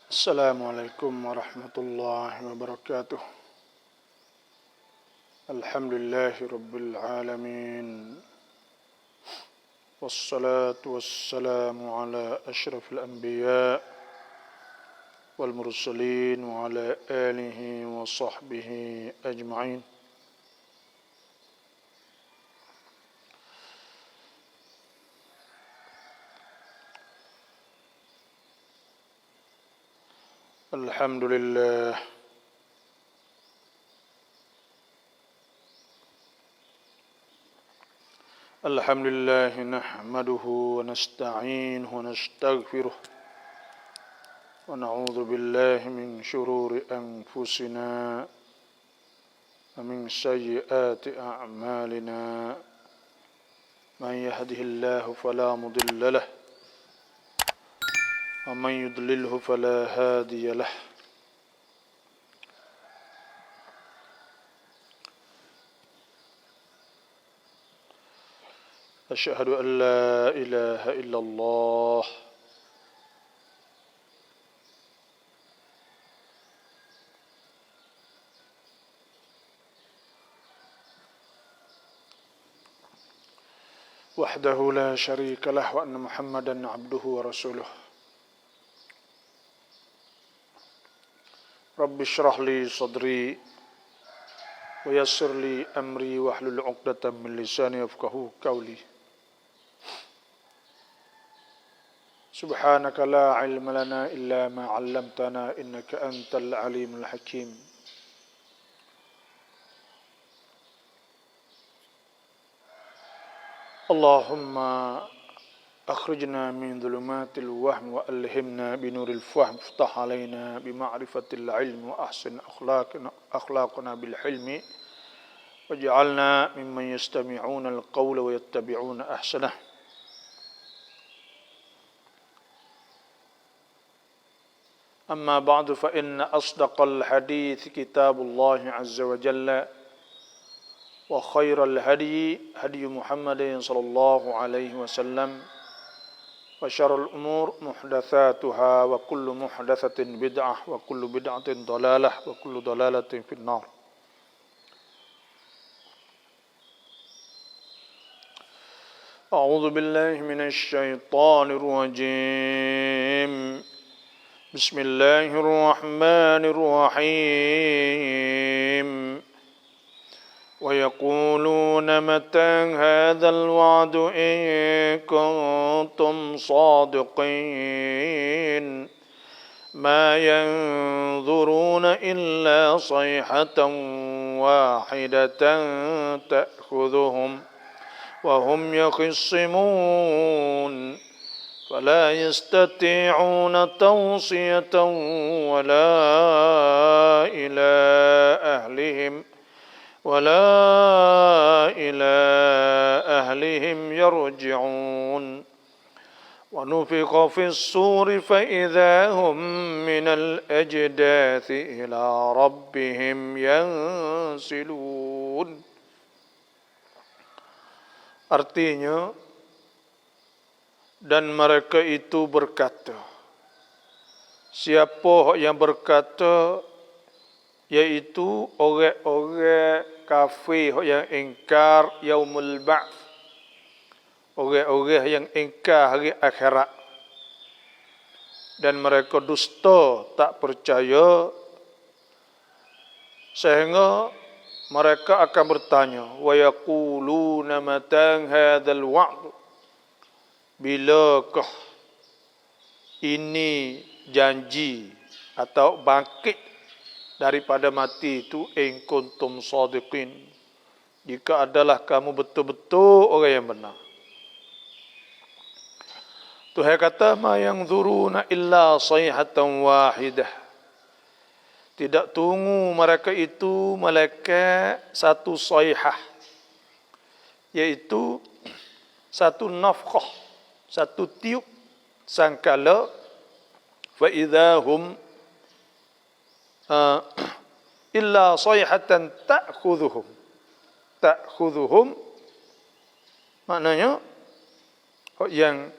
Assalamualaikum warahmatullahi wabarakatuh. Alhamdulillahi rabbil alamin. Wassalatu wassalamu ala ashrafil anbiya wal mursalin wa ala alihi wa sahbihi ajma'in. Alhamdulillah. Alhamdulillah nahmaduhu wa nasta'inuhu wa nastaghfiruh wa na'udzu billahi min shururi anfusina wa min sayyiati a'malina. Man yahdihillahu fala mudilla lahu wa man yudlilhu fala hadiya lahu. Asyhadu an la ilaha illallah wahdahu la syarika lah wa anna Muhammadan abduhu wa rasuluh. Rabbi shrah li sadri wa yassir li amri wahlul 'uqdatam min lisani yafqahu qawli. Subhanaka la ilma lana illa ma 'allamtana innaka antal alimul hakim. Allahumma akhrijna min dhulumatil wahm wa alhimna binuril fahm iftah alaina bima'rifatil ilmi wa ahsin akhlaqana bil hilmi waj'alna mimman yastami'una al-qawla wa yattabi'una ahsanah. Amma ba'du fa inna asdaqal hadits kitabullah azza wa jalla wa khairal hadyi hadyu Muhammadin sallallahu alaihi wasallam wa syarrul umur muhdatsatuha wa kullu muhdatsatin bid'ah wa kullu bid'atin dhalalah wa kullu dhalalatin finnar. A'udzu billahi minasy syaithanir rajim. Bismillahirrahmanirrahim. Wa yaquluna mata hadzal wa'du in kuntum shadiqin. Ma yanzuruna illa sayhatan wahidatan ta'khudhuhum wa hum yakhisimun. فلا يستطيعون توصية ولا إلى أهلهم يرجعون ونفخ في الصور فإذا هم من الأجداث إلى ربهم ينسلون. Artinya, dan mereka itu berkata, siapa yang berkata, yaitu orang-orang kafir yang ingkar yaumul ba'ts, orang-orang yang ingkar hari akhirat, dan mereka dusta, tak percaya, sehingga mereka akan bertanya, wa yaquluna mata hadzal wa'd, bilakah ini janji atau bangkit daripada mati itu, in kuntum shadiqin, jika adalah kamu betul-betul orang yang benar. Tuhan kata, ma yanzuruna illa sayhatan wahidah, tidak tunggu mereka itu malaikat satu sayhah, yaitu satu nafkhah, satu tiup sangkala, fa idahum illa sayhatan ta'khudhuhum, maknanya yang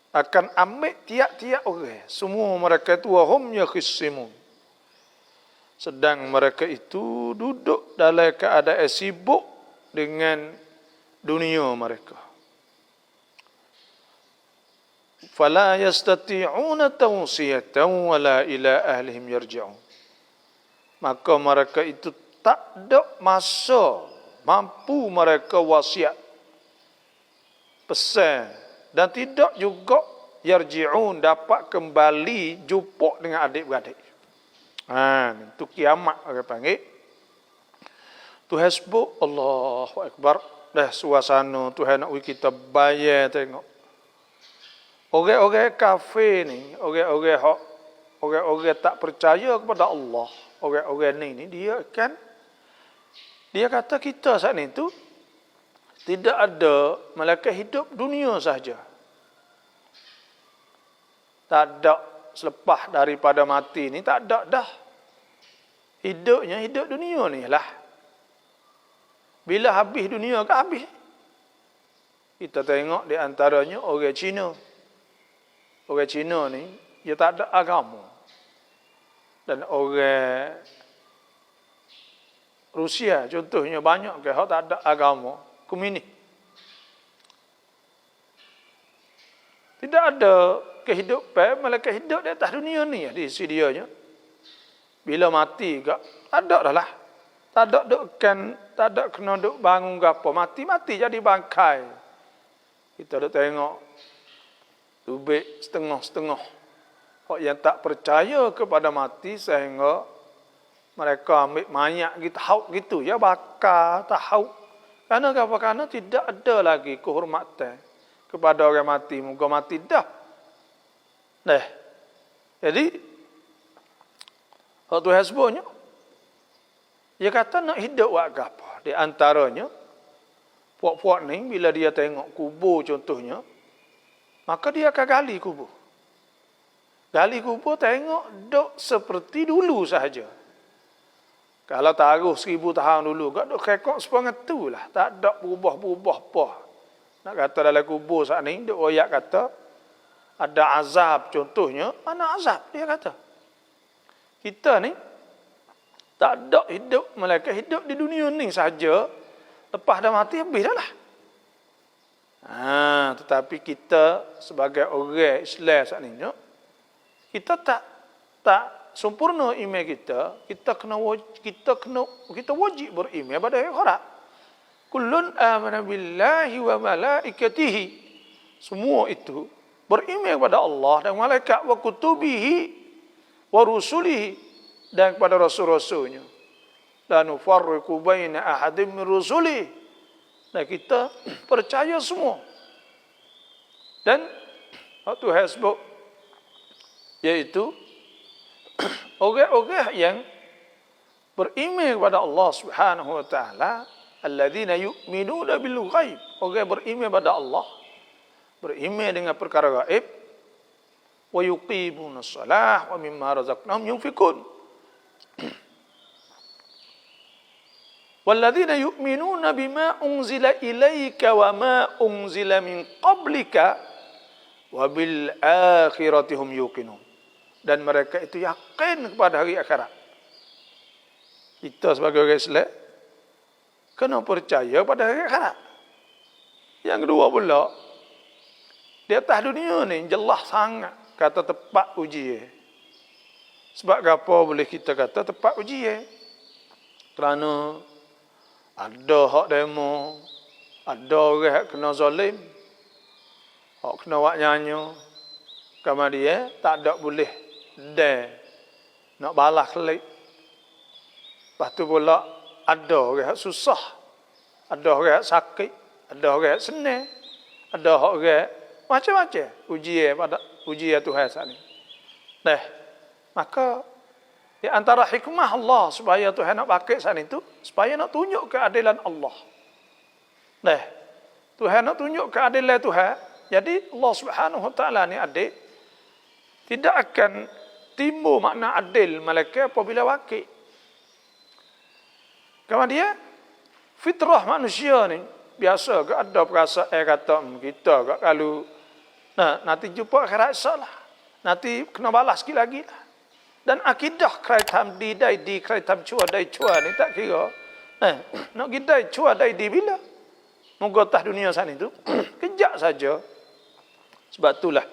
akan ambil tiap-tiap orang. Semua mereka itu wahum yakhisimun. Sedang mereka itu duduk dalam keadaan sibuk dengan dunia mereka. Fala yastati'una tawsiyatan wala ila ahlihim yarji'un. Maka mereka itu tak ada masa mampu mereka wasiat pesan dan tidak juga yarji'un dapat kembali jumpa dengan adik-beradik. Itu kiamat orang panggil. Tuhan sebut Allahu Akbar. Dah suasana Tuhan nak kita bayar tengok. Orang-orang kafir ni, orang-orang tak percaya kepada Allah, orang-orang ni dia kata kita saat ni tu tidak ada malaikat hidup dunia sahaja. Tak ada selepas daripada mati ni, tak ada dah. Hidupnya hidup dunia ni lah. Bila habis dunia ke habis. Kita tengok di antaranya orang Cina. Orang Cina ni, dia tak ada agama. Dan orang Rusia contohnya banyak ke, tak ada agama. Komunis. Tidak ada kehidupan, malaikat hidup di atas dunia ni, di sisi dianya. Bila mati ke, tak ada dah lah. Tak ada kena duk bangun ke apa. Mati jadi bangkai. Kita duk tengok tubik setengah-setengah. Orang yang tak percaya kepada mati sehingga mereka ambil mayat gitu, hauk gitu. Ya bakar, tak hauk. Kerana apa? Kerana tidak ada lagi kehormatan kepada orang mati. Moga mati dah. Jadi, waktu Tuhan sebutnya, dia kata nak hidup buat apa? Di antaranya, puak-puak ni bila dia tengok kubur contohnya, maka dia akan gali kubur. Gali kubur tengok duk seperti dulu sahaja. Kalau taruh 1000 tahun dulu, tak duk rekod sepanjang tu lah. Tak ada berubah-berubah apa. Nak kata dalam kubur saat ni, duk royak kata, ada azab contohnya, mana azab dia kata. Kita ni, tak ada hidup, malaikat hidup di dunia ni saja. Lepas dah mati, habis dah lah. Tetapi kita sebagai orang Islam saat ni, kita tak sempurna iman kita. Kita wajib beriman pada akhirat. Kullun amana billahi wa malaikatihi. Semua itu beriman kepada Allah dan malaikat, wa kutubihi wa rusulihi, dan kepada rasul-rasulnya. La nufarriqu baina ahadin min rusulihi. Dan kita percaya semua. Dan Tuhan sebut, iaitu orang-orang yang beriman kepada Allah Subhanahu wa taala, alladzina yu'minuna bil ghaib. Orang beriman kepada Allah, beriman dengan perkara gaib, wa yuqimuna shalah wa mimma razaqnahum yunfikun. Walladzina yu'minuna bima unzila ilaika wa ma unzila min qablika wa bil akhirati hum yuqinun. Dan mereka itu yakin kepada hari akhirat. Kita sebagai orang Islam kena percaya pada hari akhirat. Yang kedua pula, di atas dunia ni jelas sangat kata tempat ujian. Sebab apa boleh kita kata tempat ujian? Kerana ada hak demo, ada orang hak kena zalim, hak kena buat nyanyi. Kemudian tak ada boleh nak balas kelik. Lepas tu pula ada orang hak susah, ada orang hak sakit, ada orang hak senang, ada orang macam-macam ujian Tuhan saat ni. Maka di antara hikmah Allah supaya Tuhan nak pakai saat itu, supaya nak tunjuk keadilan Allah. Tuhan nak tunjuk keadilan Tuhan. Jadi Allah Subhanahu wa taala ni adil. Tidak akan timbul makna adil malaikat apabila wakil. Kemudian fitrah manusia ni biasa ke ada perasaan kata kita ke kalau Nah, nanti jumpa akhirat esok lah. Nanti kena balas sikit lagi lah. Dan akidah krai tham di dai di krai tham chua dai chua ni tak kira. Nak gidai chua dai di bila? Moga atas dunia sana itu kejap saja. Sebab itulah.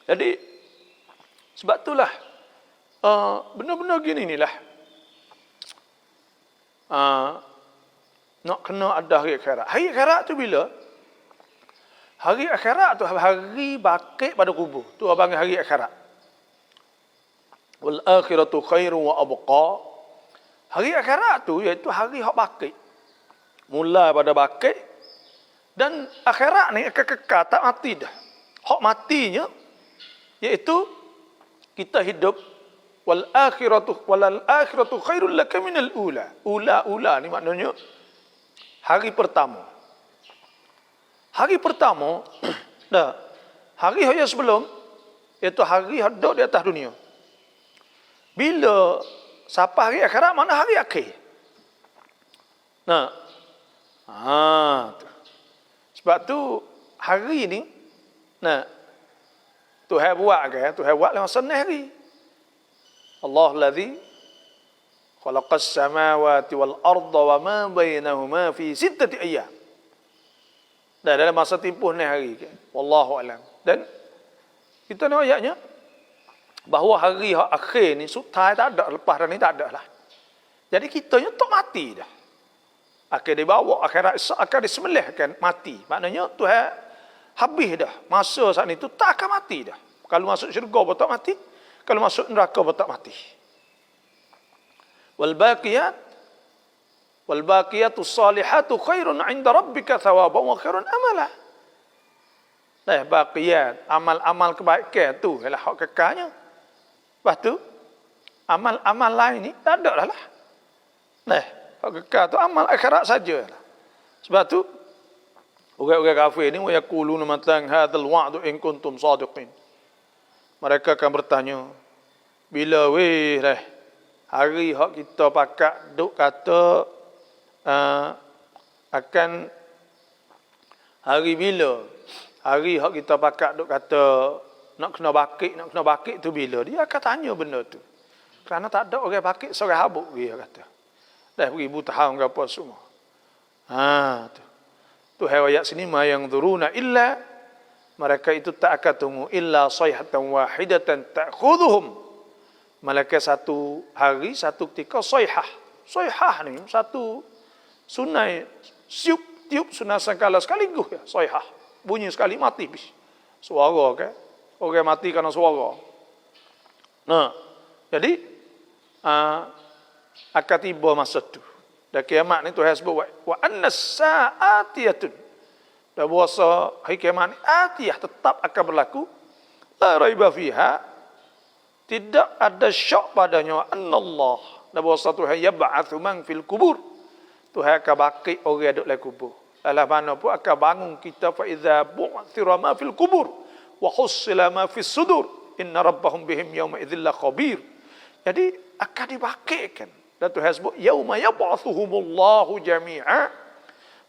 Jadi sebab itulah benar-benar gini inilah. Nak kena ada hari akhirat. Hari akhirat tu bila? Hari akhirat tu hari bakit pada kubur. Tu abang hari akhirat. Wal akhiratu khairu wa abqa. Hari akhirat tu iaitu hari hak bakit. Mula pada bakit dan akhirat ni akan kekal tak mati dah. Hak matinya iaitu kita hidup wal akhiratu khairul laka minal ula. Ula ni maknanya hari pertama. Hari pertama dah. Hari yang sebelum iaitu hari hidup di atas dunia. Bila sampai hari akhirat mana hari akhir. Sebab tu hari ni Tuhan buat kan? Tuhan buat lewat senang hari. Allah alladhi khalaqas samawati wal arda wa ma bainahuma fi sittati ayyam. Dan dalam masa tempoh ni hari kan. Wallahu alam. Dan kita ni ayatnya bahawa hari akhir ni sutai tak ada, lepas dah ni tak ada lah. Jadi kitanya tak mati dah. Akan dibawa akhirat akan disembelihkan mati. Maknanya Tuhan habis dah. Masa saat itu tak akan mati dah. Kalau masuk syurga pun tak mati. Kalau masuk neraka pun tak mati. Wal baqiyatus salihatu khairun 'inda rabbika thawaban wa khairun amala. Baqiyat, amal-amal kebaikan tu ialah hak kekalnya. Lepas tu amal-amal lain ni tak ada lah. Hak kekal tu amal akhirat saja. Sebab tu orang-orang kafir ni yaquluna matan hadzal wa'du in kuntum sadiqin. Mereka akan bertanya, bila hari hak kita pakat duk kata akan hari bila? Hari hak kita pakat duk kata nak kena bakit tu bila? Dia akan tanya benda tu. Kerana tak ada orang bakit seorang habuk dia kata. Dah beribu tahun ke apa semua. Tu ayat sini ma yang dzuruna illa mereka itu tak akan tunggu illa sayhatan wahidatan ta'khudhuhum. Malaikat satu hari satu ketika sayhah. Sayhah ni satu sunai tiup sunai sangkala sekaligus ya, sayhah. Bunyi sekali mati bis. Suara kan? Orang mati kerana suara. Jadi akan tiba masa tu. Dan kiamat ni Tuhan sebut wa annas sa'atiyatun. Dan bahasa hari kiamat ni atiyah tetap akan berlaku. La raiba fiha. Tidak ada syak padanya. Annallah. Dan bahasa Tuhan yab'athu man fil kubur. Tuhan akan bakit orang duduk dalam kubur. Alah mana pun akan bangun kita fa idza bu'thira ma fil kubur wa hussila ma fis sudur. Inna rabbahum bihim yawma idzil khabir. Jadi akan dibakitkan. Dan Tuhan sebut yauma yab'athuhumullahu jami'a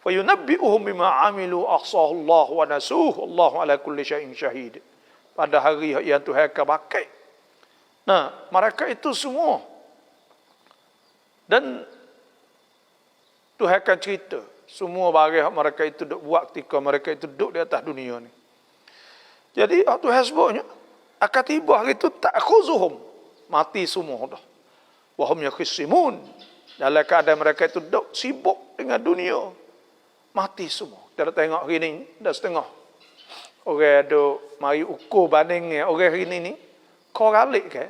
fa yunabbi'uhum bima 'amilu ahsahu Allah wa nasuhu Allahu ala kulli syai'in syahid. Pada hari yang Tuhan akan bakit. Mereka itu semua. Dan Tuhan akan cerita semua barang mereka itu duk buat ketika mereka itu duduk di atas dunia ni. Jadi Tuhan sebutnya akan tiba hari itu ta'khuzuhum. Mati semua dah. Wahum yakhisimun. Dalam keadaan mereka itu duduk sibuk dengan dunia. Mati semua. Kita tengok hari ni dah setengah. Orang duk mari ukur bandingnya orang hari ni kau ralik ke?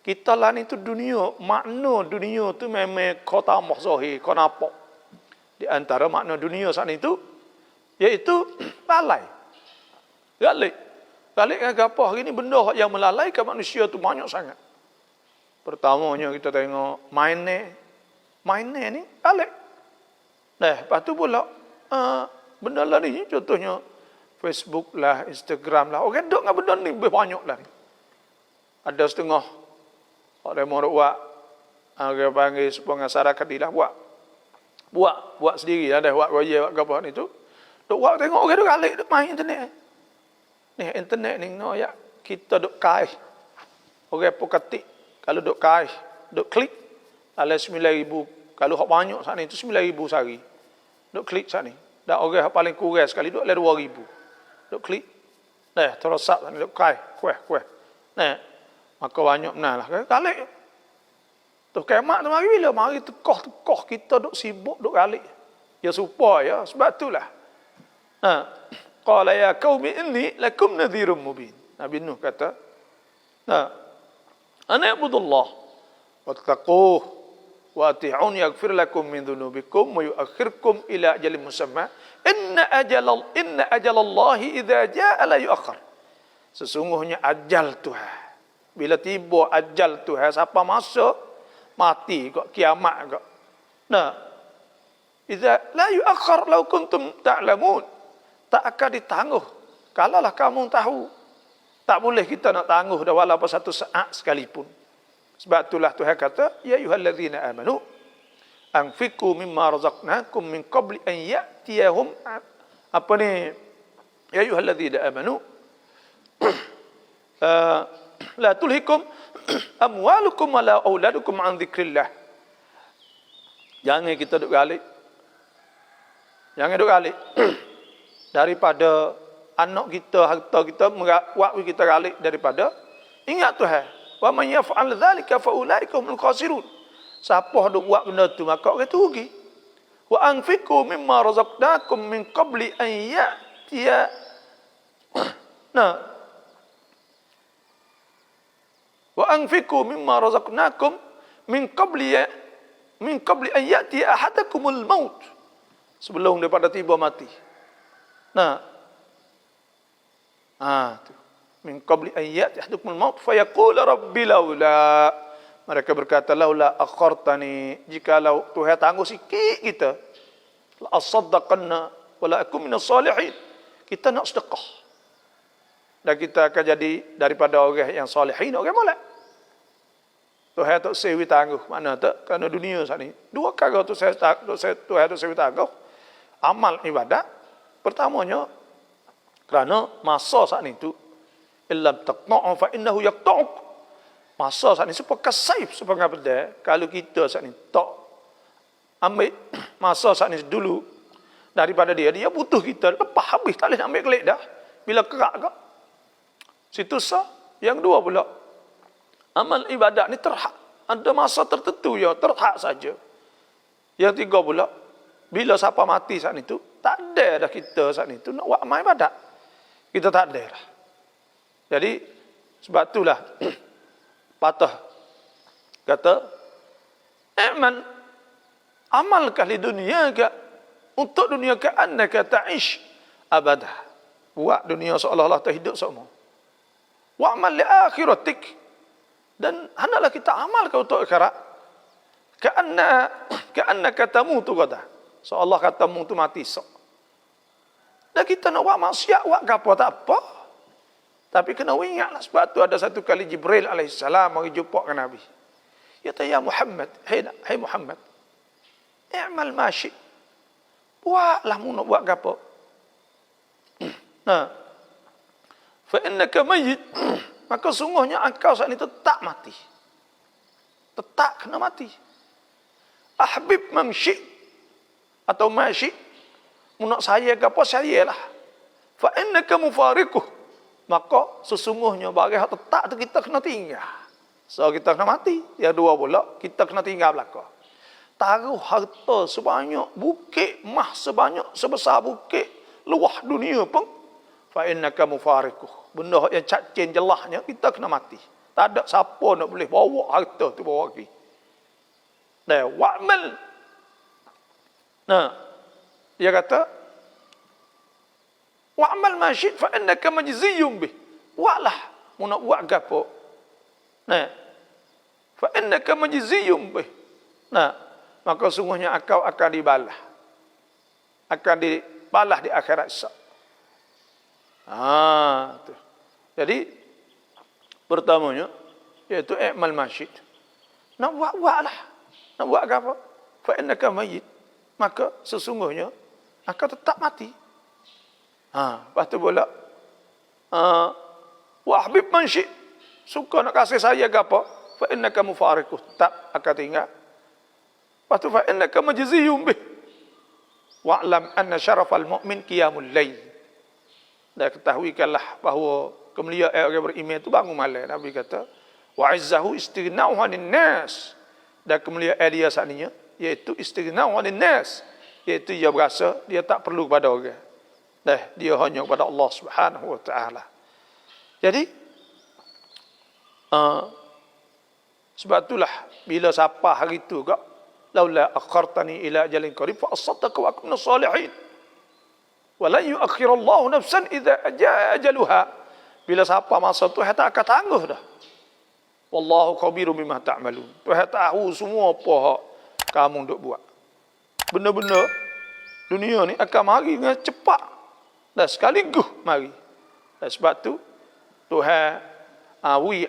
Kita lah ni tu dunia, makna dunia tu memang kau tambah zahir, kau nampak. Di antara makna dunia saat itu iaitu lalai. Galik dengan apa hari ni benda yang melalaikan manusia tu banyak sangat. Pertamanya kita tengok mainnya ni galik. Lepas tu pula benda lah ni contohnya Facebook lah, Instagram lah. Orang duk dengan benda ni lebih banyak lah ni. Ada setengah orang mau buat orang panggil pengasara kadilah buat Buat sendiri ada buat roya buat apa ni tu. Duk buat tengok orang duk alik duk main internet. Ni internet ni no ya kita duk kai. Orang pun ketik kalau duk kai, duk klik ala 9,000 kalau hak banyak sat ni tu 9,000 sehari. Duk klik sat ni. Dan orang hak paling kurang sekali duk ala 2,000. Duk klik. Nah, terus sat ni duk kai, kueh. Nah, maka banyak benar lah. Kalik. Tu kiamat tu mari bila? Mari tekoh kita duk sibuk duk kalik. Ya supaya sebab itulah. Qala ya qaumi inni lakum nadhirum mubin. Nabi Nuh kata, ana ibudullah wattaquh wa ati'un yaghfir lakum min dhunubikum wa yu'akhirkum ila ajalin musamma. Inna ajalallahi idza jaa la yu'akhkhar. Sesungguhnya ajal Tuhan. Bila tiba ajal Tuhan siapa masuk mati kok kiamat kok. Idza la yu'akhkhar law kuntum ta'lamun. Tak akan ditangguh kalaulah kamu tahu. Tak boleh kita nak tangguh dah walaupun satu saat sekalipun. Sebab itulah Tuhan kata, ya ayyuhallazina amanu anfiqu mimma razaqnakum min qabli an ya'tiyahum apa ni? Ya ayyuhallazina amanu la tulhikum amwalukum wala auladukum an dzikrillah. Jangan kita duk galik. Jangan duk galik. Daripada anak kita, harta kita, waktu kita galik daripada ingat Tuhan. Wa man yaf'al dzalika fa ulaika humul khasirun. Siapa duk buat benda tu maka orang tu rugi. Wa anfiqu mimma razaqnakum min qabli an ya'tiya. Wa anfiqu mimma razaqnakum min qabli an ya'ti ahadakumul maut. Sebelum daripada tiba mati. Tu. Min qabli an ya'ti ahadakumul maut fa yaqul rabbi laula. Mereka berkata laula akhartani, jikalau Tuhan tangguh sikit kita, la asaddaqanna wa la akun minas salihin. Kita nak sedekah. Dan kita akan jadi daripada orang yang salihin, orang molek. Tuhan tak sewi tangguh. Mana tak? Kerana dunia saat ni. Dua perkara tu Tuhan tak sewi tangguh. Amal ibadat. Pertamanya, kerana masa saat ni tu, illam taqna'u fa innahu yaqta'uk. Masa saat ni sepakat saif, sepakat pedal. Kalau kita saat ni tak ambil masa saat ni dulu daripada dia butuh kita. Lepas habis, tak boleh nak ambil kelik dah. Bila kerak ke? Situ sah. Yang dua pula, amal ibadat ni terhad. Ada masa tertentu ya, terhad saja. Yang tiga pula, bila siapa mati saat itu, tak ada dah kita saat itu nak buat amal ibadat. Kita tak ada dah. Jadi, sebab itulah, patah kata, amalkah li dunia ke, untuk dunia ke annaka ta'ish abadah. Buat dunia seolah-olah terhidup semua. Wa'amal li akhiratik. Dan hendaklah kita amalkan untuk akhirat. Ka'annaka tamutu kata. Seolah katamu tu mati sok. Dan kita nak buat maksiat, buat apa tak apa. Tapi kena ingatlah, sebab tu ada satu kali Jibril alaihissalam mari jumpa dengan Nabi. Ya ya Muhammad, hai Muhammad. I'mal ma syi'. Buatlah mu nak buat apa. Fa innaka mayyit. Maka sungguhnya engkau saat ini tetap mati. Tetap kena mati. Ahbib mamshi atau masyi. Mu nak saya ke apa, sayalah. Fa innaka mufariquh. Maka sesungguhnya bagi hak tetap tu kita kena tinggal. So kita kena mati. Yang dua pula, kita kena tinggal belakang. Taruh harta sebanyak bukit, mah sebanyak sebesar bukit luah dunia pun, fa innaka mufariquh. Benda yang cacing jelahnya kita kena mati. Tak ada siapa nak boleh bawa harta tu bawa pergi. Nah, wa'mal. Dia kata, wa'mal ma syi'ta fa innaka majziyun bih. Buatlah mu nak buat gapo. Fa innaka majziyun bih. Maka sungguhnya engkau akan dibalas. Akan dibalas di akhirat esok. Tu. Jadi pertamanya iaitu i'mal ma syi'ta. Nak buatlah. Nak buat gapo? Fa innaka mayyit. maka sesungguhnya akan tetap mati. Lepas tu pula wa habib man syi', suka nak kasih saya ke apa, fa innaka mufariquh, tetap akan tinggal. Lepas tu fa innaka majziyun bih, wa'lam anna syarafal mu'min qiyamul lail. Dan ketahuikanlah bahawa kemuliaan orang beriman itu bangun malam. Nabi kata wa izzahu istighna'u 'anil nas, dan kemuliaan dia sebenarnya iaitu istighna'u 'anil nas, iaitu dia berasa dia tak perlu kepada orang. Dia hanya kepada Allah Subhanahu wa taala. Jadi sebab itulah bila siapa hari itu kak, laula akhartani ila ajalin qarib fa asaddaq wa akun salihin. Wa la yu'akhirullahu nafsan idza jaa ajaluha. Bila siapa masa tu tak akan tangguh dah. Wallahu khabirum bima ta'malun. Tuhan tahu semua apa kamu duk buat. Benda-benda dunia ni akan mari dengan cepat dan sekaligus mari. Dan sebab tu Tuhan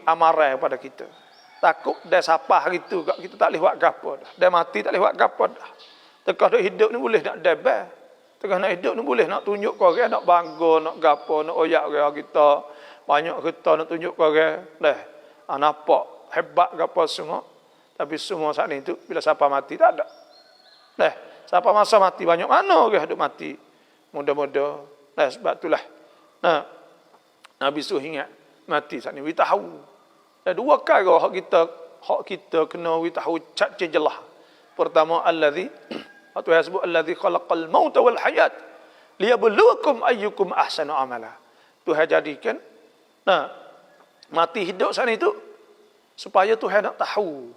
amarai kepada kita. Takut dah siapa hari tu kita tak boleh buat gapo dah. Dah mati tak boleh buat gapo dah. Tekah dah hidup ni boleh nak debat. Tekah nak hidup ni boleh nak tunjuk ke orang, nak bangga, nak gapo, nak oyak orang kita. Banyak kita nak tunjuk ke orang. Nampak hebat gapo semua. Tapi semua saat ni tu bila siapa mati tak ada. Siapa masa mati banyak mana orang hidup mati. Muda-muda. Sebab itulah. Nabi suruh ingat mati saat ni. We tahu. Dan dua perkara hak kita kena we tahu cat jelah. Pertama allazi Tuhan sebut allazi khalaqal mauta wal hayat liyabluwakum ayyukum ahsanu amala. Tuhan jadikan mati hidup sana itu supaya Tuhan nak tahu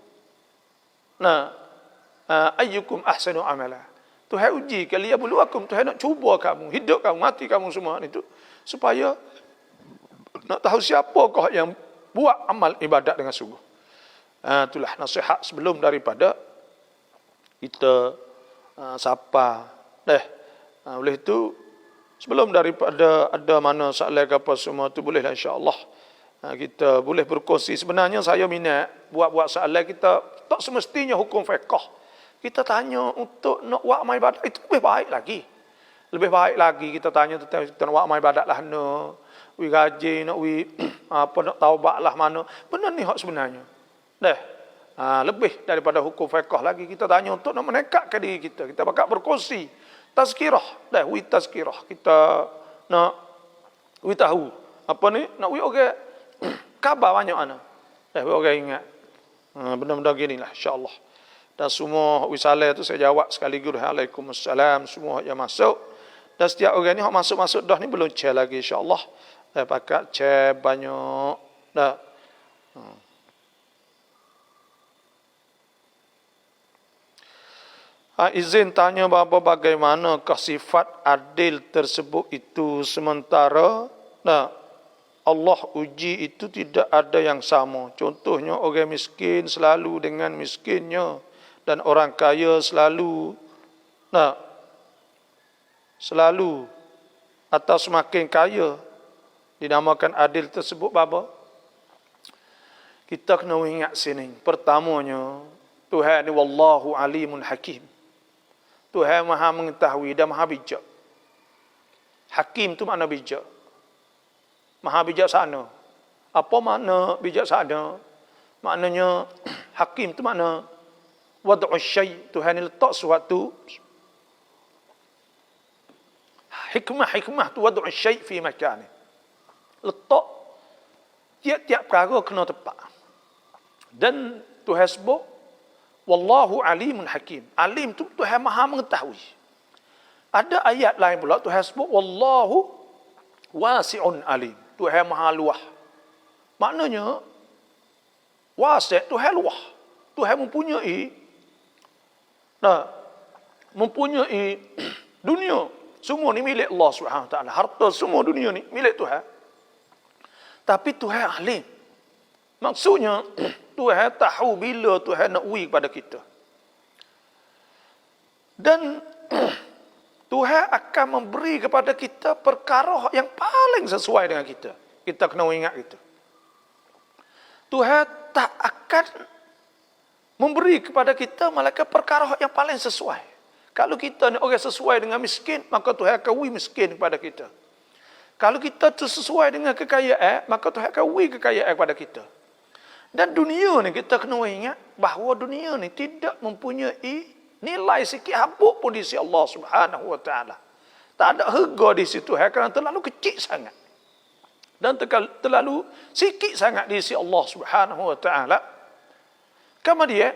ayyukum ahsanu amala. Tuhan uji ke liyabluwakum, Tuhan nak cuba kamu, hidup kamu, mati kamu semua itu supaya nak tahu siapakah yang buat amal ibadat dengan sungguh. Itulah nasihat sebelum daripada kita sapa. Oleh itu sebelum daripada ada mana soalan apa semua tu bolehlah insya-Allah kita boleh berkongsi. Sebenarnya saya minat buat soalan kita tak semestinya hukum fiqh. Kita tanya untuk nak buat amal ibadat itu lebih baik lagi. Lebih baik lagi kita tanya tentang kita nak buat amal ibadat lah wi gaji nak wi apa nak taubat lah mana. Benda ni hak sebenarnya. Lebih daripada hukum fiqh lagi kita tanya untuk nak menekatkan diri kita. Kita bakal berkongsi tazkirah. Wi tazkirah. Kita nak wi tahu apa ni nak wi orang khabar banyak ana. Wi orang ingat. Benda-benda ginilah insya-Allah. Dan semua wisalah tu saya jawab sekaligus Waalaikumsalam semua yang masuk. Dan setiap orang ni hak masuk-masuk dah ni belum share lagi insya-Allah. Pakat share banyak dah. Izin tanya Bapa, bagaimanakah sifat adil tersebut itu sementara Allah uji itu tidak ada yang sama. Contohnya orang miskin selalu dengan miskinnya dan orang kaya selalu atau semakin kaya. Dinamakan adil tersebut Bapa. Kita kena ingat sini. Pertamanya Tuhan ni wallahu alimun hakim. Tuhan maha mengetahui dan maha bijak. Hakim tu makna bijak. Maha bijaksana. Apa makna bijaksana? Maknanya hakim tu makna wad'u syai'. Tuhan ni letak sesuatu. Hikmah tu wad'u syai' fi makani. Letak tiap-tiap perkara kena tepat. Dan Tuhan sebut wallahu alimun hakim. Alim tu Tuhan maha mengetahui. Ada ayat lain pula Tuhan sebut wallahu wasi'un alim. Tuhan maha luah. Maknanya wasi' Tuhan luah. Tuhan mempunyai dunia. Semua ni milik Allah Subhanahu taala. Harta semua dunia ni milik Tuhan. Tapi Tuhan alim. Maksudnya Tuhan tahu bila Tuhan nak uji kepada kita. Dan Tuhan akan memberi kepada kita perkara yang paling sesuai dengan kita. Kita kena ingat itu. Tuhan tak akan memberi kepada kita malaikat perkara yang paling sesuai. Kalau kita ni orang sesuai dengan miskin, maka Tuhan akan beri miskin kepada kita. Kalau kita sesuai dengan kekayaan, maka Tuhan akan beri kekayaan kepada kita. Dan dunia ni kita kena ingat bahawa dunia ni tidak mempunyai nilai sikit habuk pun di sisi Allah Subhanahu wa taala. Tak ada harga di situ kerana terlalu kecil sangat. Dan terlalu sikit sangat di sisi Allah Subhanahu wa taala. Kemudian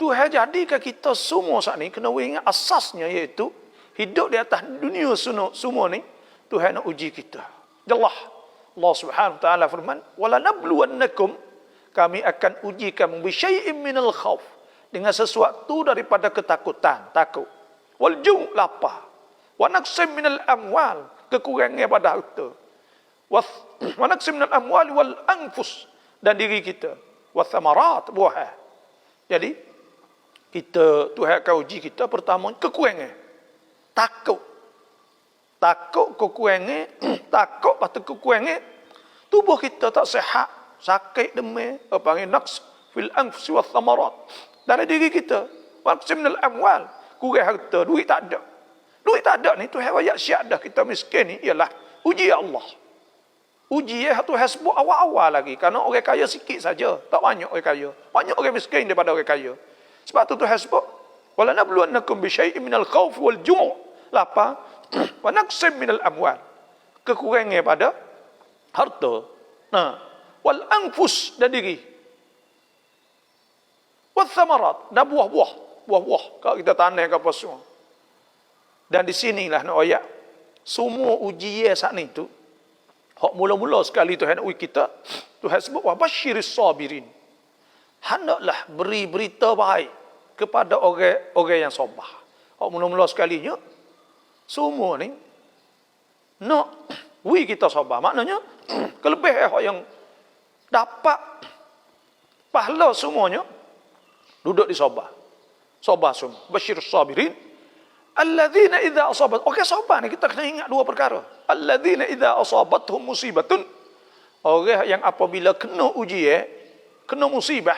Tuhan jadikan kita semua saat ni kena ingat asasnya, iaitu hidup di atas dunia semua ni Tuhan nak uji kita. Jelas Allah Subhanahu wa taala firman, "Wala nabluwannakum", kami akan uji kamu bi syai'in minal khauf, dengan sesuatu daripada ketakutan, takut. Wal ju', lapar. Wa naqsim minal amwal, kekurangan pada harta. Wa naqsim minal amwal wal anfus, dan diri kita. Wa thamarat, buah. Jadi Tuhan akan uji kita pertama kekurangan. Takut kekurangan, takut pasal kekurangan tubuh kita tak sihat, sakit demam, panggil naqs fil anfus wa thamarat, dari diri kita. Wa naqsim minal amwal, kurang harta, duit tak ada. Duit tak ada ni Tuhan ayat syiat dah kita miskin ni ialah uji Allah. Uji Tuhan sebut awal-awal lagi, kerana orang kaya sikit saja, tak banyak orang kaya. Banyak orang miskin daripada orang kaya. Sebab tu Tuhan sebut, "Wala nabluwannakum bi syai'in minal khawf wal ju'", lapar, wa naqsim minal amwal, kekurangan pada harta. Wal anfus, dan diri. Wal thamarat, dan buah-buah. Kalau kita tanam ke apa semua. Dan di sinilah nak ayat semua ujian saat ni tu, hak mula-mula sekali Tuhan nak uji kita, Tuhan sebut wa basyiris sabirin. Hendaklah beri berita baik kepada orang yang sabar. Hak mula-mula sekalinya semua ni nak uji kita sabar. Maknanya kelebihan hak yang dapat pahala semuanya duduk di sabar. Sabar semua. Basyiris sabirin alladzina idza asabat. Okey, sabar ni kita kena ingat dua perkara. Alladzina idza asabatuhum musibatun, orang yang apabila kena ujian, kena musibah.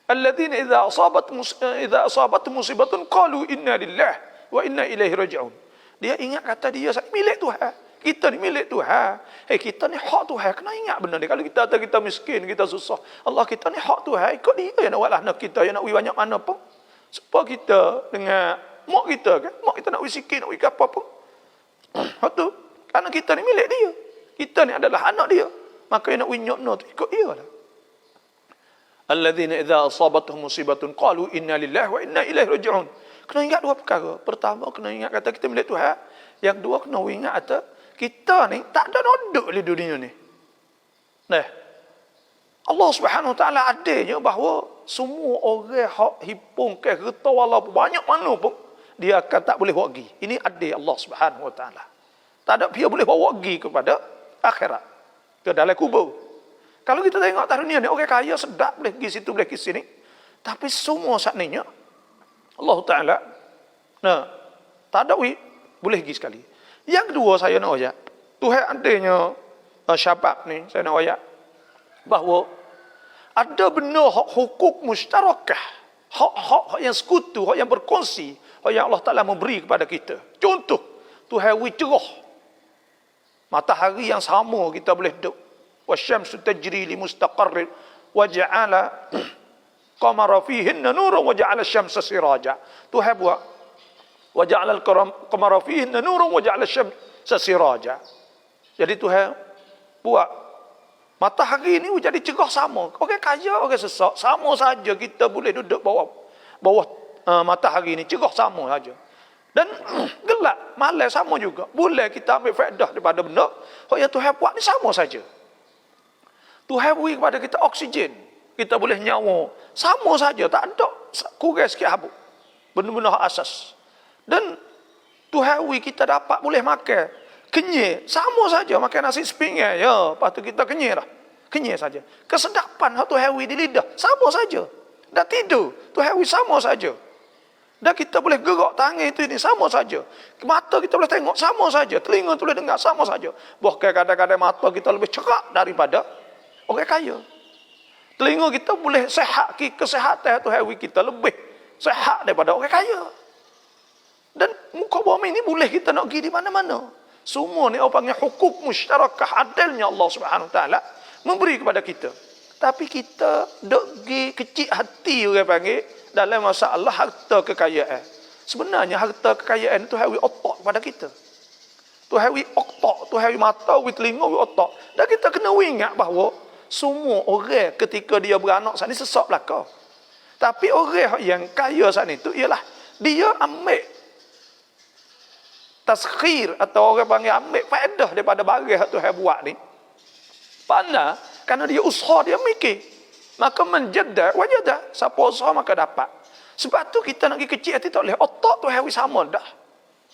Alladzina idza asabatuhum musibatun qalu inna lillahi wa inna ilaihi raji'un. Dia ingat kata dia milik Tuhan. Kita ni milik Tuhan. Kita ni hak Tuhan. Kena ingat benda ni. Kalau kita miskin, kita susah, Allah kita ni hak Tuhan. Ikut dia yang nak buat lah kita, yang nak beri banyak mana pun. Supaya kita dengan mak kita kan, mak kita nak beri sikit, nak beri apa pun. Hak tu, kerana kita ni milik dia. Kita ni adalah anak dia. Maka yang nak beri nyokno tu ikut dia lah. Alladzina idza asabatuhum musibatun qalu inna lillahi wa inna ilaihi raji'un. Kena ingat dua perkara. Pertama, kena ingat kata kita milik Tuhan. Yang kedua, kena ingat kata kita ni tak ada nodok di dunia ni. Nah, Allah Subhanahu wa taala adanya bahawa semua orang hak hipung ke harta walaupun banyak mana pun dia akan tak boleh pergi. Ini adil Allah Subhanahu wa taala. Tak ada dia boleh bawa pergi kepada akhirat, ke dalam kubur. Kalau kita tengok atas dunia ni, orang kaya sedap boleh pergi situ, boleh pergi sini. Tapi semua saat ni Allah Ta'ala tak ada boleh pergi sekali. Yang kedua saya nak ayat, Tuhan adanya syabab ni, saya nak ayat bahawa ada benda hak hukuk mustarakah, hak yang sekutu, hak yang berkongsi, hak yang Allah Ta'ala memberi kepada kita. Contoh, Tuhan cerah, matahari yang sama kita boleh duduk. Wasyamsu tajri li mustaqarrin wa ja'ala qamara fihinna nuran wa ja'ala asy-syamsa siraja. Tuhan buat wa ja'ala al-qamara fihinna nuran wa ja'ala asy-syamsa siraja. Jadi Tuhan buat matahari ni jadi cerah sama. Orang kaya, orang sesak, sama saja kita boleh duduk bawah matahari ni, cerah sama saja. Dan gelap malam sama juga. Boleh kita ambil faedah daripada benda yang Tuhan buat ni sama saja. Tuhan beri kepada kita oksigen, kita boleh nyawa, sama saja, tak ada kurang sikit habuk. Benda-benda asas. Dan Tuhan beri kita dapat boleh makan, kenyir, sama saja makan nasi sepinggan, ya, lepas tu kita kenyir dah. Kenyir saja. Kesedapan Tuhan beri di lidah, sama saja. Dan tidur, Tuhan beri sama saja. Dan kita boleh gerak tangan itu ini sama saja. Mata kita boleh tengok sama saja, telinga boleh dengar sama saja. Bahkan kadang-kadang mata kita lebih cerah daripada orang kaya. Telinga kita boleh sehat, kesehatan Tuhan kita lebih sehat daripada orang kaya. Dan muka bumi ini boleh kita nak pergi di mana-mana. Semua ni orang panggil hukuk musyarakah, adilnya Allah Subhanahu Wa Taala memberi kepada kita. Tapi kita dok pergi kecil hati orang panggil dalam masalah harta kekayaan. Sebenarnya harta kekayaan itu hawi otak kepada kita. Tu hawi otak, tu hawi mata, hawi telinga, hawi otak. Dan kita kena ingat bahawa semua orang ketika dia beranak saat ni sesak belaka. Tapi orang yang kaya saat itu ialah dia ambil taskhir atau orang panggil ambil faedah daripada barang yang Tuhan buat ni. Pandai, kerana dia usaha, dia mikir. Maka menjadah, wajadah. Siapa usaha maka dapat. Sebab tu kita nak pergi kecil hati tak boleh. Otak tu hawi sama dah.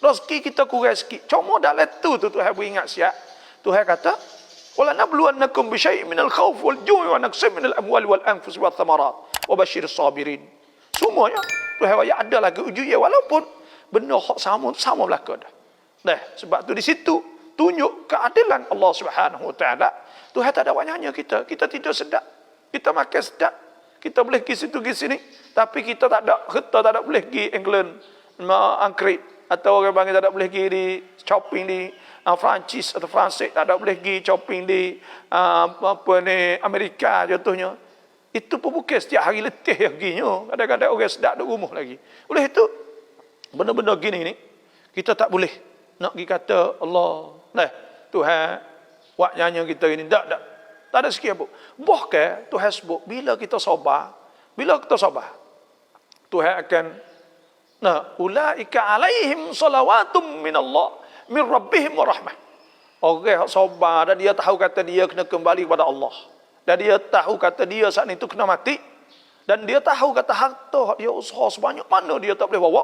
Rezeki kita kurang sikit. Cuma dalam tu Tuhan beringat siap. Tuhan kata, "Wala nabluwannakum bi syai'in minal khawf wal ju'i wa naqsin minal amwali wal anfus wath thamarat wa basyiris sabirin." Semuanya Tuhan ayat ada lagi uji ya, walaupun benda hak sama belaka dah. Dah, sebab tu di situ tunjuk keadilan Allah Subhanahu Wa Taala. Tuhan tak ada wanyanya kita. Kita tidur sedap. Kita makan sedap. Kita boleh pergi situ pergi sini, tapi kita tak ada boleh pergi England, Angkrit, atau orang panggil tak ada boleh pergi di shopping di Perancis atau Fransik, tak ada boleh pergi shopping di Amerika contohnya. Itu pun bukan setiap hari letih yang perginya. Kadang-kadang orang sedap duduk rumah lagi. Oleh itu, benda-benda gini ni kita tak boleh nak pergi kata Allah, nah Tuhan buat nyanyi kita ini. Tak ada sikit apa. Bahkan Tuhan sebut, bila kita sabar, Tuhan akan, ulaika alaihim salawatum minallah min rabbihim wa rahmah. Orang yang sabar dan dia tahu kata dia kena kembali kepada Allah. Dan dia tahu kata dia saat itu kena mati. Dan dia tahu kata harta dia usaha sebanyak mana dia tak boleh bawa.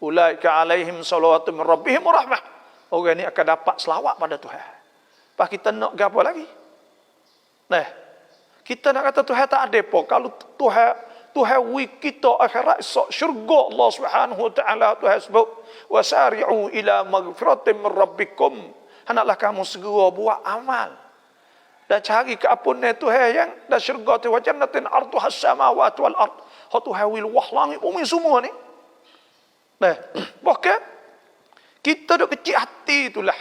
Ulaika alaihim salawatum min rabbihim wa rahmah. Orang ni akan dapat selawat pada Tuhan. Lepas kita nak apa lagi? Nah, kita nak kata Tuhan tak ada apa. Kalau Tuhan kita akhirat syurga Allah Subhanahu Wa Taala, Tuhan sebut wasari'u ila maghfiratin min rabbikum. Hendaklah kamu segera buat amal dan cari keampunan Tuhan yang dan syurga tu wa jannatin arduhas samawati wal ard. Ha Tuhan luah langit bumi semua ni. Nah, bahkan kita duk kecil hati itulah.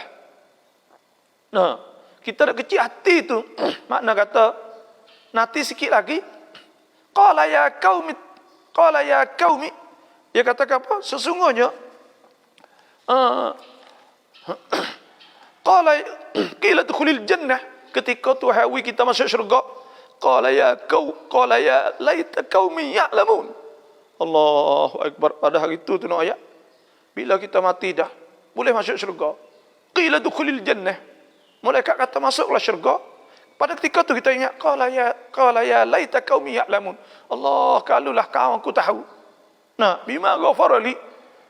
Nah, kita duk kecil hati tu makna kata nanti sikit lagi qala ya qaumi dia kata apa? Sesungguhnya qala qila dukhulil jannah, ketika Tuhan kita masuk syurga, qala ya laita qaumi ya'lamun. Allahu akbar. Pada hari itu tu ayat bila kita mati dah boleh masuk syurga. Qila dukhulil jannah, malaikat kata masuklah syurga. Pada ketika tu kita ingat qala ya laita qaumi ya'lamun. Allah, kalulah kaum aku tahu. Nah, bima ghafara li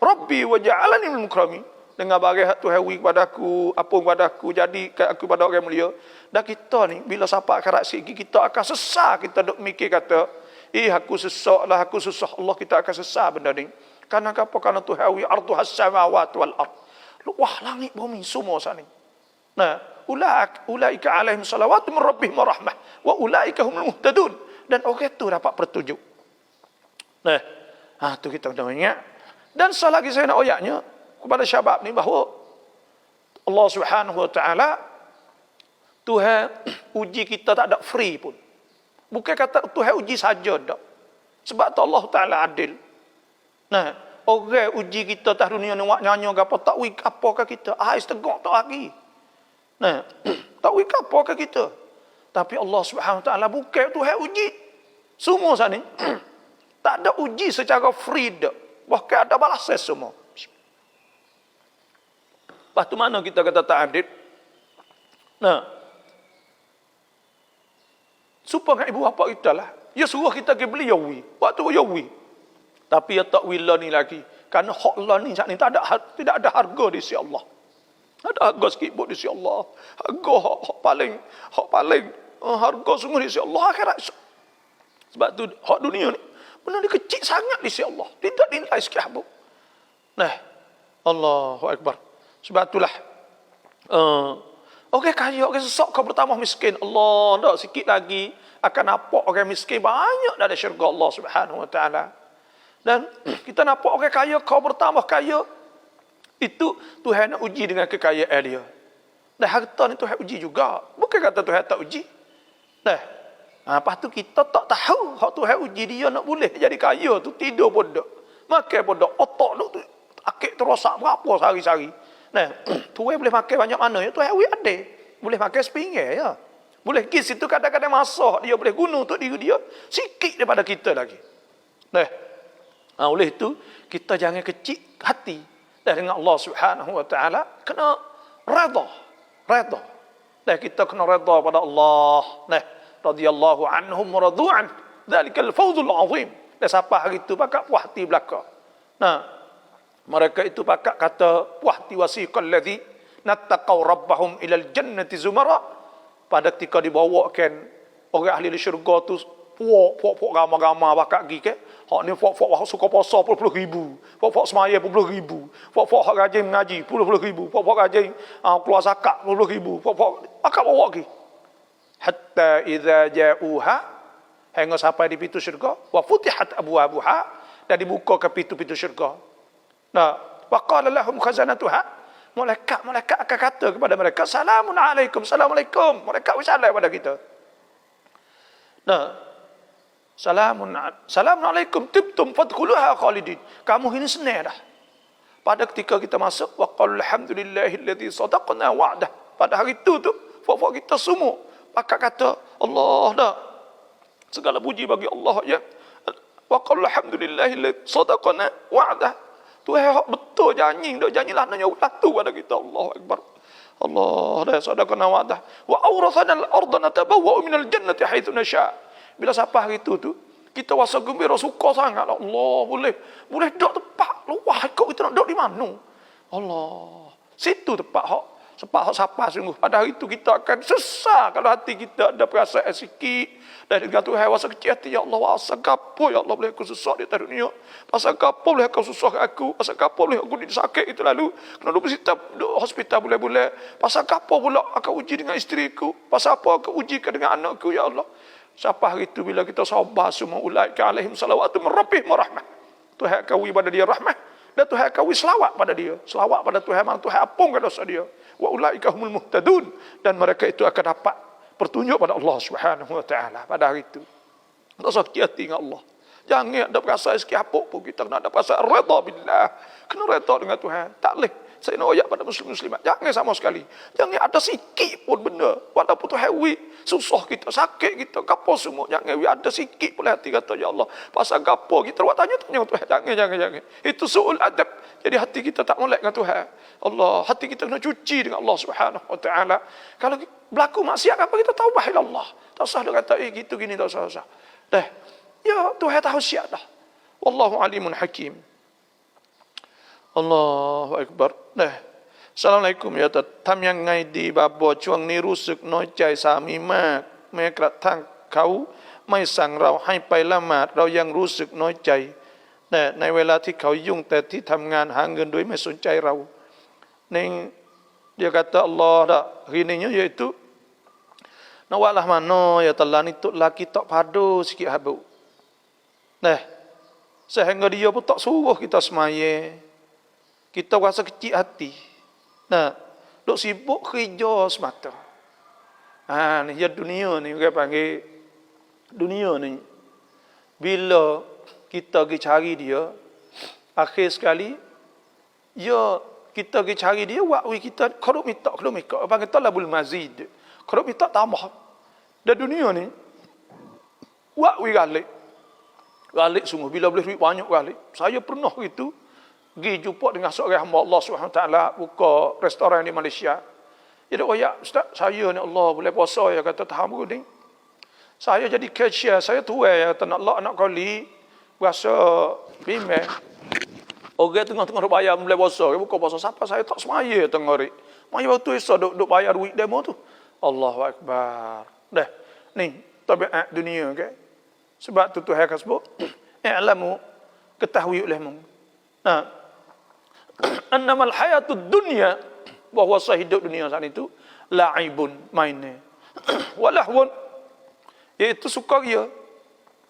rabbi wa ja'alani minal mukramin. Dengan barang Tuhan wi kepadaku, apa kepadaku, jadi aku pada orang mulia. Dan kita ni bila sampai akhirat sikit kita akan sesat, kita duk mikir kata, aku sesaklah, aku susah. Allah, kita akan sesat benda ni. Karena apa? Karena Tuhan wi arduhas samawati wal ard. Luah langit bumi semua sana ni. Nah, ulaika alaihim salawatu min rabbihim wa rahmah wa ulaika humul muhtadun. Dan orang itu dapat petunjuk. Nah, tu kita kena ingat. Dan sekali lagi saya nak ayatnya kepada syabab ni bahawa Allah Subhanahu Wa Taala Tuhan uji kita tak ada free pun. Bukan kata Tuhan uji saja dak. Sebab tu Allah Taala adil. Nah, orang uji kita atas dunia ni wak nyanyi gapo tak wi apakah kita? Istegak tak lagi. Nah, tak wi apakah kita? Tapi Allah Subhanahu Wa Taala bukan Tuhan uji. Semua sana tak ada uji secara free dak. Bahkan ada balasan semua. Lepas tu mana kita kata tak adil? Nah, supaya ibu bapa kita lah. Ya suruh kita pergi beli yawi. Waktu yawi. Tapi ya tak wila ni lagi. Kerana hak Allah ni saat ni tidak ada harga di sisi Allah. Ada harga sikit buat di sisi Allah. Harga hak paling harga sungguh di sisi Allah akhirat. Sebab tu hak dunia ni benda ni kecil sangat di sisi Allah. Tidak dinilai sikit apa. Nah, Allahu Akbar. Sebab itulah orang kaya, orang sesak kau bertambah miskin. Allah, tak sikit lagi akan nampak orang miskin banyak dari syurga Allah Subhanahu Wa Taala. Dan kita nampak orang kaya, kau bertambah kaya. Itu Tuhan nak uji dengan kekayaan dia. Dan harta ni Tuhan uji juga. Bukan kata Tuhan tak uji. Lepas tu kita tak tahu hak Tuhan uji dia nak boleh jadi kaya tu. Tidur pun tak. Makan pun tak. Otak tu akik terosak berapa sehari-hari. Tuhan boleh makan banyak mana ya. Tuhan ada. Boleh makan sepinggir ya. Boleh pergi situ kadang-kadang masak. Dia boleh guna untuk diri dia. Sikit daripada kita lagi. Oleh itu, kita jangan kecil hati. Dan dengan Allah Subhanahu Wa Taala kena redha. Redha. Kita kena redha pada Allah. Radhiyallahu anhum wa radu'an. Dzalikal fawzul azim. Dan siapa hari itu pakak puas hati belaka. Mereka itu pakak kata puas hati wasiqal ladzi nattaqaw rabbahum ilal jannati zumara. Pada ketika dibawakan orang ahli syurga tu puak ramai-ramai bakal pergi ke. Hak ni puak suka puasa 10,000. Puak semaya 10,000. Puak hak rajin mengaji 10,000. Puak rajin keluar zakat 10,000. Puak bakal bawa pergi. Hatta idza ja'uha, hingga sampai di pintu syurga, wa futihat abwabuha, dan dibuka ke pintu-pintu syurga. Wa qala lahum khazanatuha, malaikat akan kata kepada mereka, salamun alaikum, assalamualaikum. Mereka bersalam kepada kita. Salamun alaikum tibtum fadkhuluha khalidin. Kamu ini senang dah. Pada ketika kita masuk, wa qala alhamdulillahilladzi sadaqana wa'dah. Pada hari itu tu, fak kita semua pakak kata Allah dah. Segala puji bagi Allah ya. Wa qala alhamdulillahilladzi sadaqana wa'dah. Tuhan betul janjilah nanya tu pada kita. Allahu akbar. Allah dah sadaqana wa'dah. Wa awrathana al-ardha natabawwa'u minal jannati haitsu nasha. Bila sampai hari itu tu, kita rasa gembira, suka sangat. Allah boleh duduk tempat luah kau kita nak duduk di mana? Allah. Situ tempat hak siapa sungguh. Pada hari itu kita akan sesat kalau hati kita ada perasaan sikit. Dan dengan Tuhan rasa kecil hati, ya Allah, asal gapo ya Allah boleh aku susah di atas dunia. Pasal gapo boleh aku susah aku. Pasal gapo boleh aku sakit itu lalu. Kena duduk hospital boleh-boleh. Pasal gapo pula aku uji dengan isteriku. Pasal apa aku ujikan dengan anakku ya Allah. Siapa hari itu bila kita sabar semua ulaika alaihim salawatu min rabbihim rahmah. Tuhan kawi pada dia rahmah. Dan Tuhan kawi selawat pada dia. Selawat pada Tuhan, Tuhan ampunkan dosa dia. Wa ulaika humul muhtadun. Dan mereka itu akan dapat pertunjuk pada Allah Subhanahu Wa Taala pada hari itu. Tak sakit hati dengan Allah. Jangan ada perasaan sikit apa pun. Kita kena ada perasaan redha billah. Kena redha dengan Tuhan. Tak boleh. Saya nak ayat pada muslim-muslimat. Jangan sama sekali. Jangan ada sikit pun benda. Walaupun Tuhan susah kita, sakit kita, gapo semua. Jangan ada sikit pun hati kata, ya Allah, pasal gapo kita buat tanya Tuhan. Jangan. Itu su'ul adab. Jadi hati kita tak molek dengan Tuhan. Allah, hati kita kena cuci dengan Allah Subhanahu Wa Taala. Kalau berlaku maksiat apa kita taubah ila Allah. Tak usah dia kata gitu gini, tak usah. Dah. Ya, Tuhan tahu siap dah. Wallahu alimun hakim. Allahu akbar. Assalamualaikum ya ta. ทำยังไงดีบาบอช่วงนี้รู้สึกน้อยใจสามีมากแม้กระทั่งเขาไม่สั่งเราให้ไปละหมาดเรายังรู้สึกน้อยใจในเวลาที่เขายุ่งแต่ที่ทำงานหาเงินโดยไม่สนใจเรานี่dia kata Allah dah rininya iaitu nawalah mano ya telah ni tok laki tok padu sikit habuk. Sehingga dia pun tak suruh kita semaya. Kita rasa kecil hati. Duk sibuk kerja semata. Ni ya dunia ni, orang panggil dunia ni. Bila kita pergi cari dia, akhir sekali, ya kita pergi cari dia, waktu kita, kalau minta, panggil talabul mazid. Kalau minta tambah. Dan dunia ni, waktu galik sungguh, bila boleh duit banyak galik. Saya pernah gitu, pergi jumpa dengan seorang hamba Allah SWT buka restoran di Malaysia. Dia kata, ya Ustaz, saya ni Allah boleh puasa ya, kata tahan berunding. Saya jadi cashier, saya tua ya, kata nak kali, berasa bimbang. Orang tengah-tengah bayar boleh puasa, buka puasa siapa, saya tak semaya tengah hari. Maya waktu esok duk bayar duit demo tu. Allahu Akbar. Dah, ni tabiat dunia ke. Sebab tu Tuhan akan sebut, i'lamu, ketahui olehmu. Annamal hayatud dunya, bahawa hidup dunia saat itu la'ibun, mainnya, walahwun, iaitu sukaria,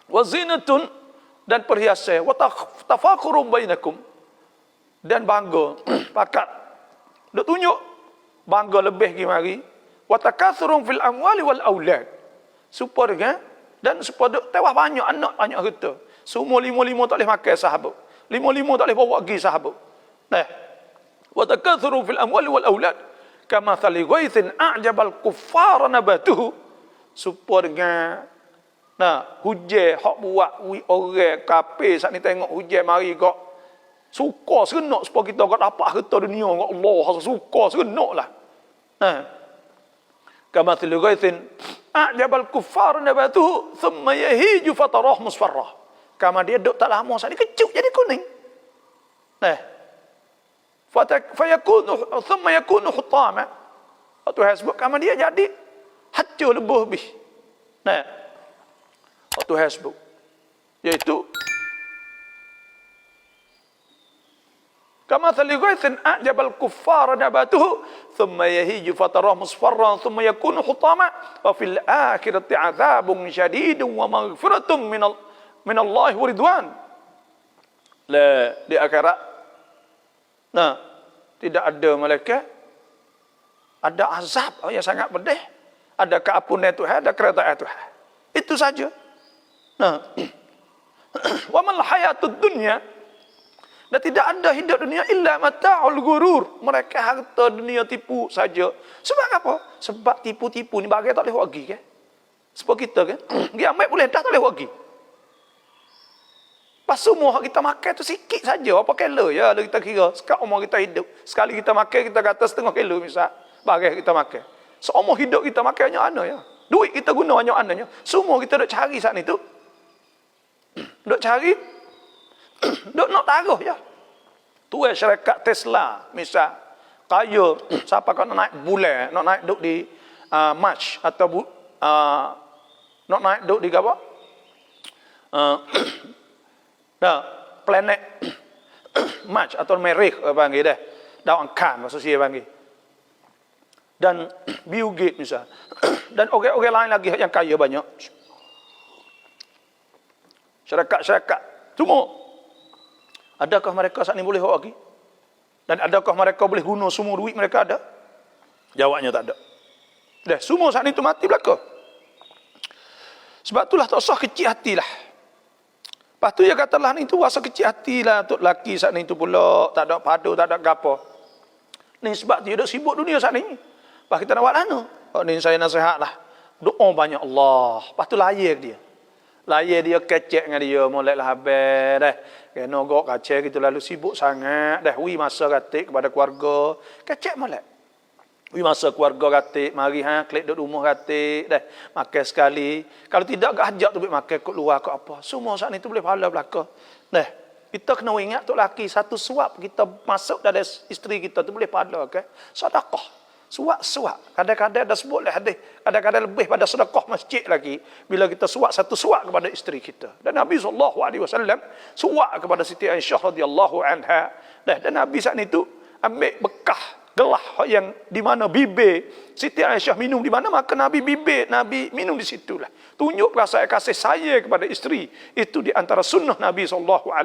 wa zinatun, dan perhiasan, wa tafakurum bainakum, dan bangga pakat dok tunjuk bangga lebih gimari, wa takatsurum fil amwali wal aulad, supaya dan supaya dok tewah banyak anak kita. Semua lima tak boleh makan sahabat, lima tak boleh bawa pergi sahabat. Nah, wa takatsurum fil amwali wal aulad kama thali ghaithin a'jabal kuffar nabatuhu, supaya hujan hak buat orang kafir saat ni tengok hujan mari kok suka serenok supaya kita kau dapat harta dunia dengan Allah, suka serenoklah. Kama thil ghaithin a'jabal kuffar nabatuhu thumma yahiju fatarah musfarrah. Kama dia duk tak lama saat ni kecut jadi kuning. Fayakunu thumma yakunu hutama. Waktu hasbuk kama dia jadi hancur lebih. Waktu hasbuk yaitu kama thali ghaithin a'jabal kuffar nabatuhu thumma yahiju fatarah musfarran thumma yakunu hutama wa fil akhirati 'adzabun syadidun wa maghfiratun min Allah wa ridwan. Di akhirat tidak ada malaikat, ada azab yang sangat pedih, ada keampunan Tuhan, ada keredaan Tuhan. Itu saja. Wa mal hayatud dunya, dan tidak ada hidup dunia illa mata'ul ghurur. Mereka harta dunia tipu saja. Sebab apa? Sebab tipu-tipu ni bagai tak boleh buat lagi kan? Sebab kita kan, dia ambil boleh dah tak boleh buat lagi. Pas semua kita makan tu sikit saja, apa kilo ya kita kira sekat umur kita hidup. Sekali kita makan kita kata setengah kilo misal, bagai kita makan. Seumur hidup kita makan hanya ana ya. Duit kita guna hanya ananya. Semua kita duk cari saat ni tu. Duk cari, duk nak taruh ya. Tu syarikat Tesla misal, kaya siapa kau nak naik bulan, nak naik duk di Mars atau nak naik duk di apa? Planet Mars atau Merikh panggil dah. Daun angkasa maksudnya panggil. Dan Bill Gates misal. Dan orang-orang lain lagi yang kaya banyak. Syarikat semua. Adakah mereka saat ini boleh buat lagi? Dan adakah mereka boleh guna semua duit mereka ada? Jawabnya tak ada. Dah semua saat ini tu mati belaka. Sebab itulah tak usah kecil hatilah. Lepas tu dia katalah ni tu rasa kecil hatilah untuk lelaki saat ni tu pula, tak ada padu, tak ada gapo. Ni sebab dia duk sibuk dunia saat ni. Lepas kita nak buat mana? Ni saya nasihatlah. Doa banyak Allah. Lepas tu layar dia. Layar dia kecek dengan dia, moleklah habis dah. Kena gok kacau gitu lalu sibuk sangat dah. Wi masa katik kepada keluarga. Kecek molek. Wi masa keluarga katik, mari klik duduk rumah katik dah. Makan sekali. Kalau tidak gak ajak tu makan kat luar kat apa. Semua saat ni tu boleh pahala belaka. Dah. Kita kena ingat tu laki satu suap kita masuk dari isteri kita tu boleh pahala ke? Sedekah. Suap. Kadang-kadang ada sebut lah hadis. Kadang-kadang lebih pada sedekah masjid lagi. Bila kita satu suap kepada isteri kita. Dan Nabi SAW suap kepada Siti Aisyah radhiyallahu anha. Dan Nabi saat itu ambil bekah gelah yang di mana bibir Siti Aisyah minum di mana, maka Nabi minum di situlah. Tunjuk perasaan kasih saya kepada isteri. Itu di antara sunnah Nabi SAW.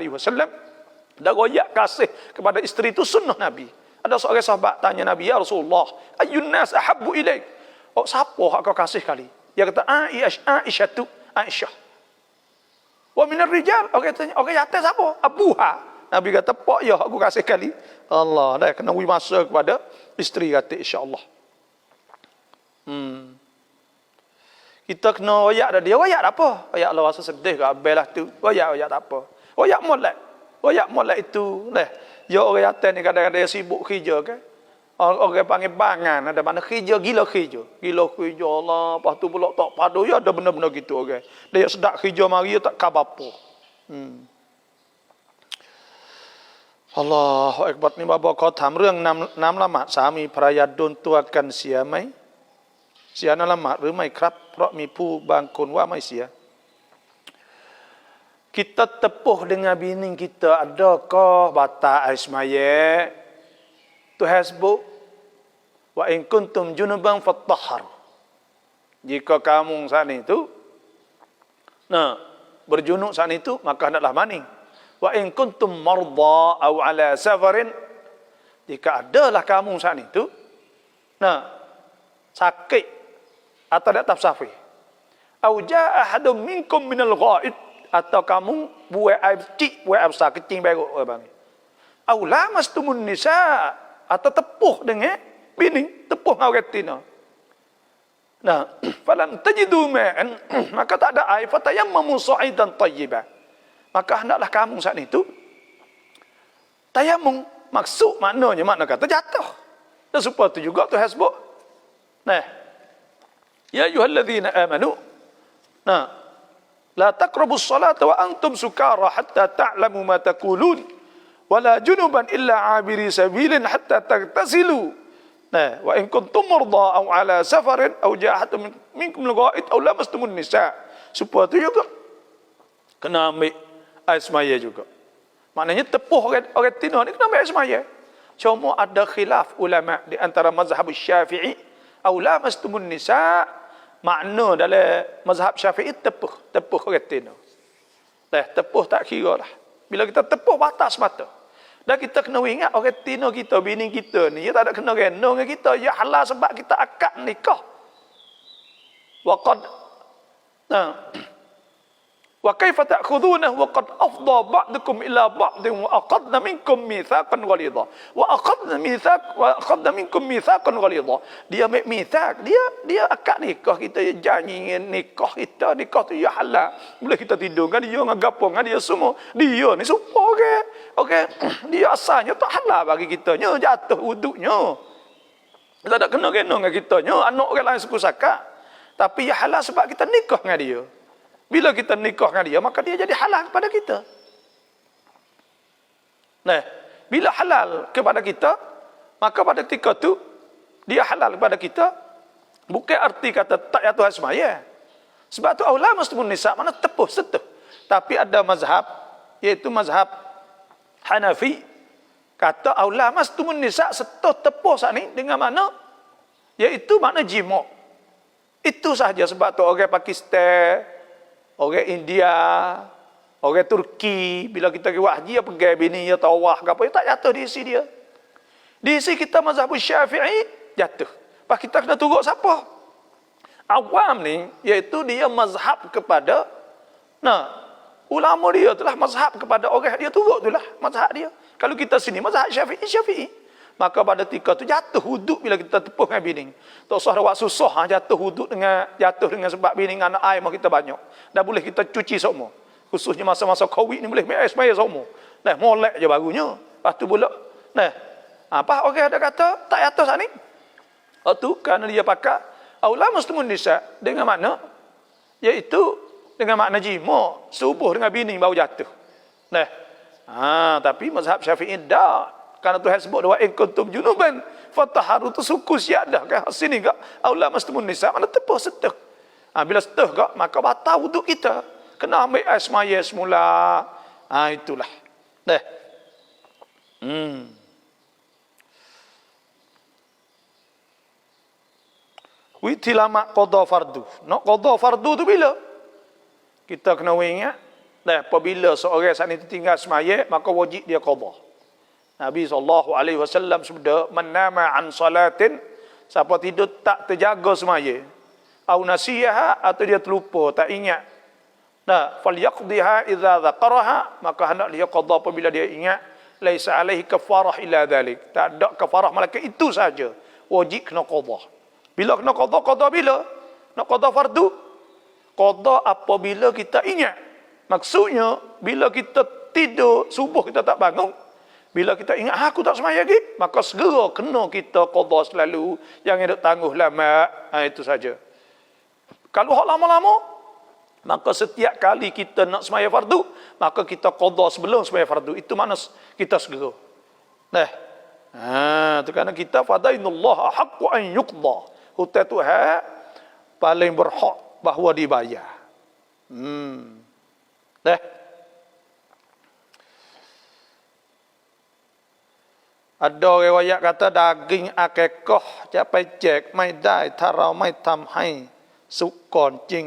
Dan royak kasih kepada isteri itu sunnah Nabi. Ada seorang sahabat tanya Nabi, ya Rasulullah, ayyun nas ahabbu ilaik? Oh, siapa hak kau kasih kali? Dia kata, Aisyah. Wa minar rijal, orang tanya, orang yatim siapa? Abuha. Nabi kata, pak ya aku kasih kali. Allah, dah kena wi masa kepada isteri kata insya-Allah. Kita kena royak dah dia. Royak apa? Royak Allah rasa sedih ke abelah tu. Royak tak apa. Royak molek itu. Ya orang yatim ni kadang-kadang sibuk kerja kan. Orang panggil bangan, ada mana kerja gila Allah. Lepas tu pula tak padu ya ada benda-benda gitu orang. Dia sedap kerja mari tak khabar apa. Allahu Akbar. Ni bapa kau ถามเรื่องน้ำละหมาดสามีภรรยาโดนตัวกันเสียไหมเสียน้ำละหมาดหรือไม่ครับเพราะมีผู้บางคนว่าไม่เสีย Kita tepuh dengan bini kita, adakah batal air semaya? Tuhan sebut, wa in kuntum junuban fattahharu. Jika kamu saat itu berjunuk saat itu, maka hendaklah maning. Wa in kuntum marda aw ala safarin, jika adalah kamu saat itu sakit atau di atas safar. Aw jaa ahadun minkum minal ghaid, atau kamu buat air kecil, buat air besar, kecil beruk bang. Aw lamastumun nisa, atau tepuh dengan bini, tepuh dengan orang tina. Falam tajidu ma'an, maka tak ada air, fatayammamu sa'idan tayyiban. Maka hendaklah kamu saat itu tayamum, maksud maknanya makna kata jatuh. Dan supaya itu juga Tuhan sebut. Ya ayyuhalladzina amanu, la taqrabus salata wa antum sukara hatta ta'lamu ma taqulun wa la junuban illa 'abiri sabilin hatta tagtasilu. Wa in kuntum marda aw ala safarin aw ja'atum minkum al-ghaid aw lamastumun nisa. Supaya itu juga kena ambil air semaya juga. Maknanya tepuh orang tina ni kena ambil air semaya. Cuma ada khilaf ulama di antara mazhab Syafi'i aw lamastumun nisa. Makna dalam mazhab Syafi'i tepuh orang tina. Tepuh tak kira lah. Bila kita tepuh batas mata. Dan kita kena ingat orang tina kita, bini kita ni, dia tak ada kena rena dengan kita. Ya halal sebab kita akad nikah. Wa kaifa ta'khudunahu wa qad afdha ba'dukum ila ba'din wa aqadna minkum mitsaqan ghalidha. Wa aqadna minkum mitsaqan ghalidha. Dia ambil mitsaq, dia akad nikah, kita janji nikah kita, nikah tu ya halal. Boleh kita tidur dengan dia, dengan gapo dengan dia semua. Dia ni supaya okey, dia asalnya tak halal bagi kita, nya jatuh wuduknya. Kita tak kena dengan kita, nya anak orang lain suku sakak. Tapi ya halal sebab kita nikah dengan dia. Bila kita nikah dengan dia, maka dia jadi halal kepada kita. Bila halal kepada kita, maka pada ketika itu, dia halal kepada kita, bukan arti kata tak jatuh asmaya. Sebab tu Allah muslimun nisa, mana tepuh, setuh. Tapi ada mazhab, iaitu mazhab Hanafi, kata Allah muslimun nisa, setuh tepuh saat ni, dengan mana? Iaitu makna jima'. Itu sahaja sebab tu orang Pakistan, orang India, orang Turki, bila kita pergi haji, dia pergi bini, dia tawah ke apa, dia tak jatuh di isi dia. Di isi kita mazhab Syafi'i, jatuh. Lepas kita kena turut siapa? Awam ni, iaitu dia mazhab kepada, ulama dia itulah mazhab kepada orang, dia turut itulah mazhab dia. Kalau kita sini, mazhab Syafi'i. Maka pada ketika tu jatuh wuduk bila kita tepuh dengan bini. Tak usah rawat susah jatuh wuduk dengan sebab bini dengan air kita banyak. Dan boleh kita cuci semua. Khususnya masa-masa Covid ni boleh air semaya semua. Molek je barunya. Lepas tu pula. Apa orang ada kata tak jatuh saat ni? Tu kerana dia pakai aula muslimun nisa dengan makna iaitu dengan makna jima, subuh dengan bini baru jatuh. Tapi mazhab Syafi'i dah. Karena Tuhan sebut wa in kuntum junuban fatahharu, tu suku siadah kan sini gak aula muslimun nisa, mana tepuh setuh. Bila setuh gak maka batal wuduk kita, kena ambil air semaya semula. Itulah lama qada fardu. Nak qada fardu tu bila? Kita kena ingat apabila seorang saat itu tinggal semaya, maka wajib dia qada. Nabi SAW sebut, man nama an salatin, siapa tidur tak terjaga semaya, au nasiyaha, atau dia terlupa, tak ingat, falyaqdiha idza dzakaraha, maka hendak dia qada apabila dia ingat. Laisa alaihi kafarah illa dzalik, tak ada kafarah malaikat itu saja, wajib kena qada. Bila kena qada bila? Nak qada fardu? Qada apabila kita ingat. Maksudnya bila kita tidur subuh kita tak bangun, bila kita ingat, aku tak semaya lagi, maka segera kena kita qada selalu. Jangan duk tangguh lama. Itu saja. Kalau hak lama-lama, maka setiap kali kita nak semaya fardu, maka kita qada sebelum semaya fardu. Itu makna kita segera. Itu kerana kita fadainullah haqqu an yuqda. Hutang Tuhan paling berhak bahawa dibayar. Ada riwayat kata daging akikahจะไปแจกไม่ได้ถ้าเราไม่ทำให้สุกก่อนจริง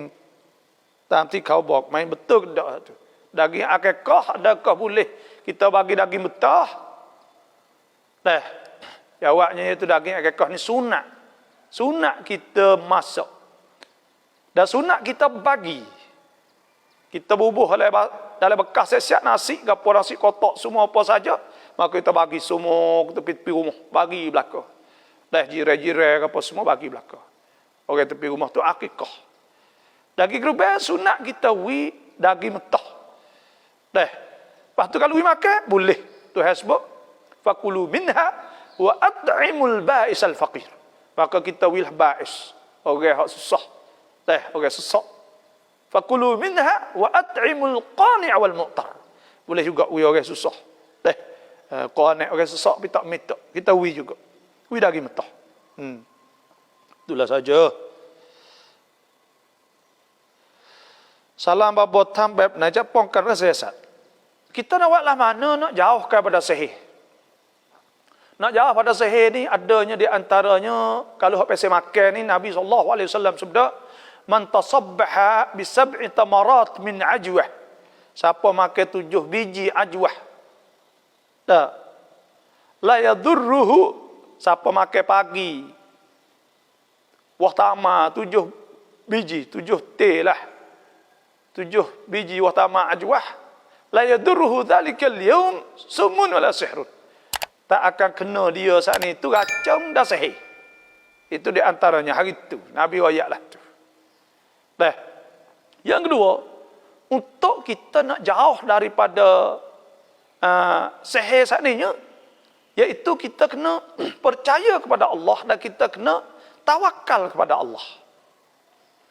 Nanti kauบอกmain betul ke tak tu. Daging akikah adakah boleh kita bagi daging betah? Dah. Jawabnya itu daging akikah ni sunat. Sunat kita masak. Dan sunat kita bagi. Kita bubuh dalam bekas siap nasi, gapo nasi kotak semua apa saja, maka kita bagi semua ke tepi rumah, bagi belakang. Dah jiran-jiran apa semua bagi belakang. Orang tepi rumah tu akikah. Daging kerubah sunat kita daging mentah. Dah. Lepas tu kalau makan boleh. Tuhan sebut fakulu minha wa at'imul ba'isal faqir. Maka kita ba'is, orang hak susah. Dah, orang susah. Fakulu minha wa at'imul qani' wal mu'tar. Boleh juga orang susah. Dah. Qani' orang susah tapi tak minta. Kita juga. Daging mentah. Itulah saja. Salam babot tambab najak pongkar sesat. Kita nak buatlah mana nak jauh kepada sihir. Nak jauh pada sihir ni adanya di antaranya kalau hak pasal makan ni Nabi SAW sebut man tasabbaha bi sab'i tamarat min ajwah. Siapa makan 7 biji ajwah. Tak. La yadurruhu siapa makan pagi. Wah tama 7 biji, 7 teh lah. 7 biji wah tama ajwah. La yadurruhu dhalikal yawm sumun wala sihrun. Tak akan kena dia saat ni tu racun dan sihir. Itu di antaranya hari itu Nabi wayak lah tu. Dah. Yang kedua, untuk kita nak jauh daripada sihir saat ni, iaitu kita kena percaya kepada Allah dan kita kena tawakal kepada Allah.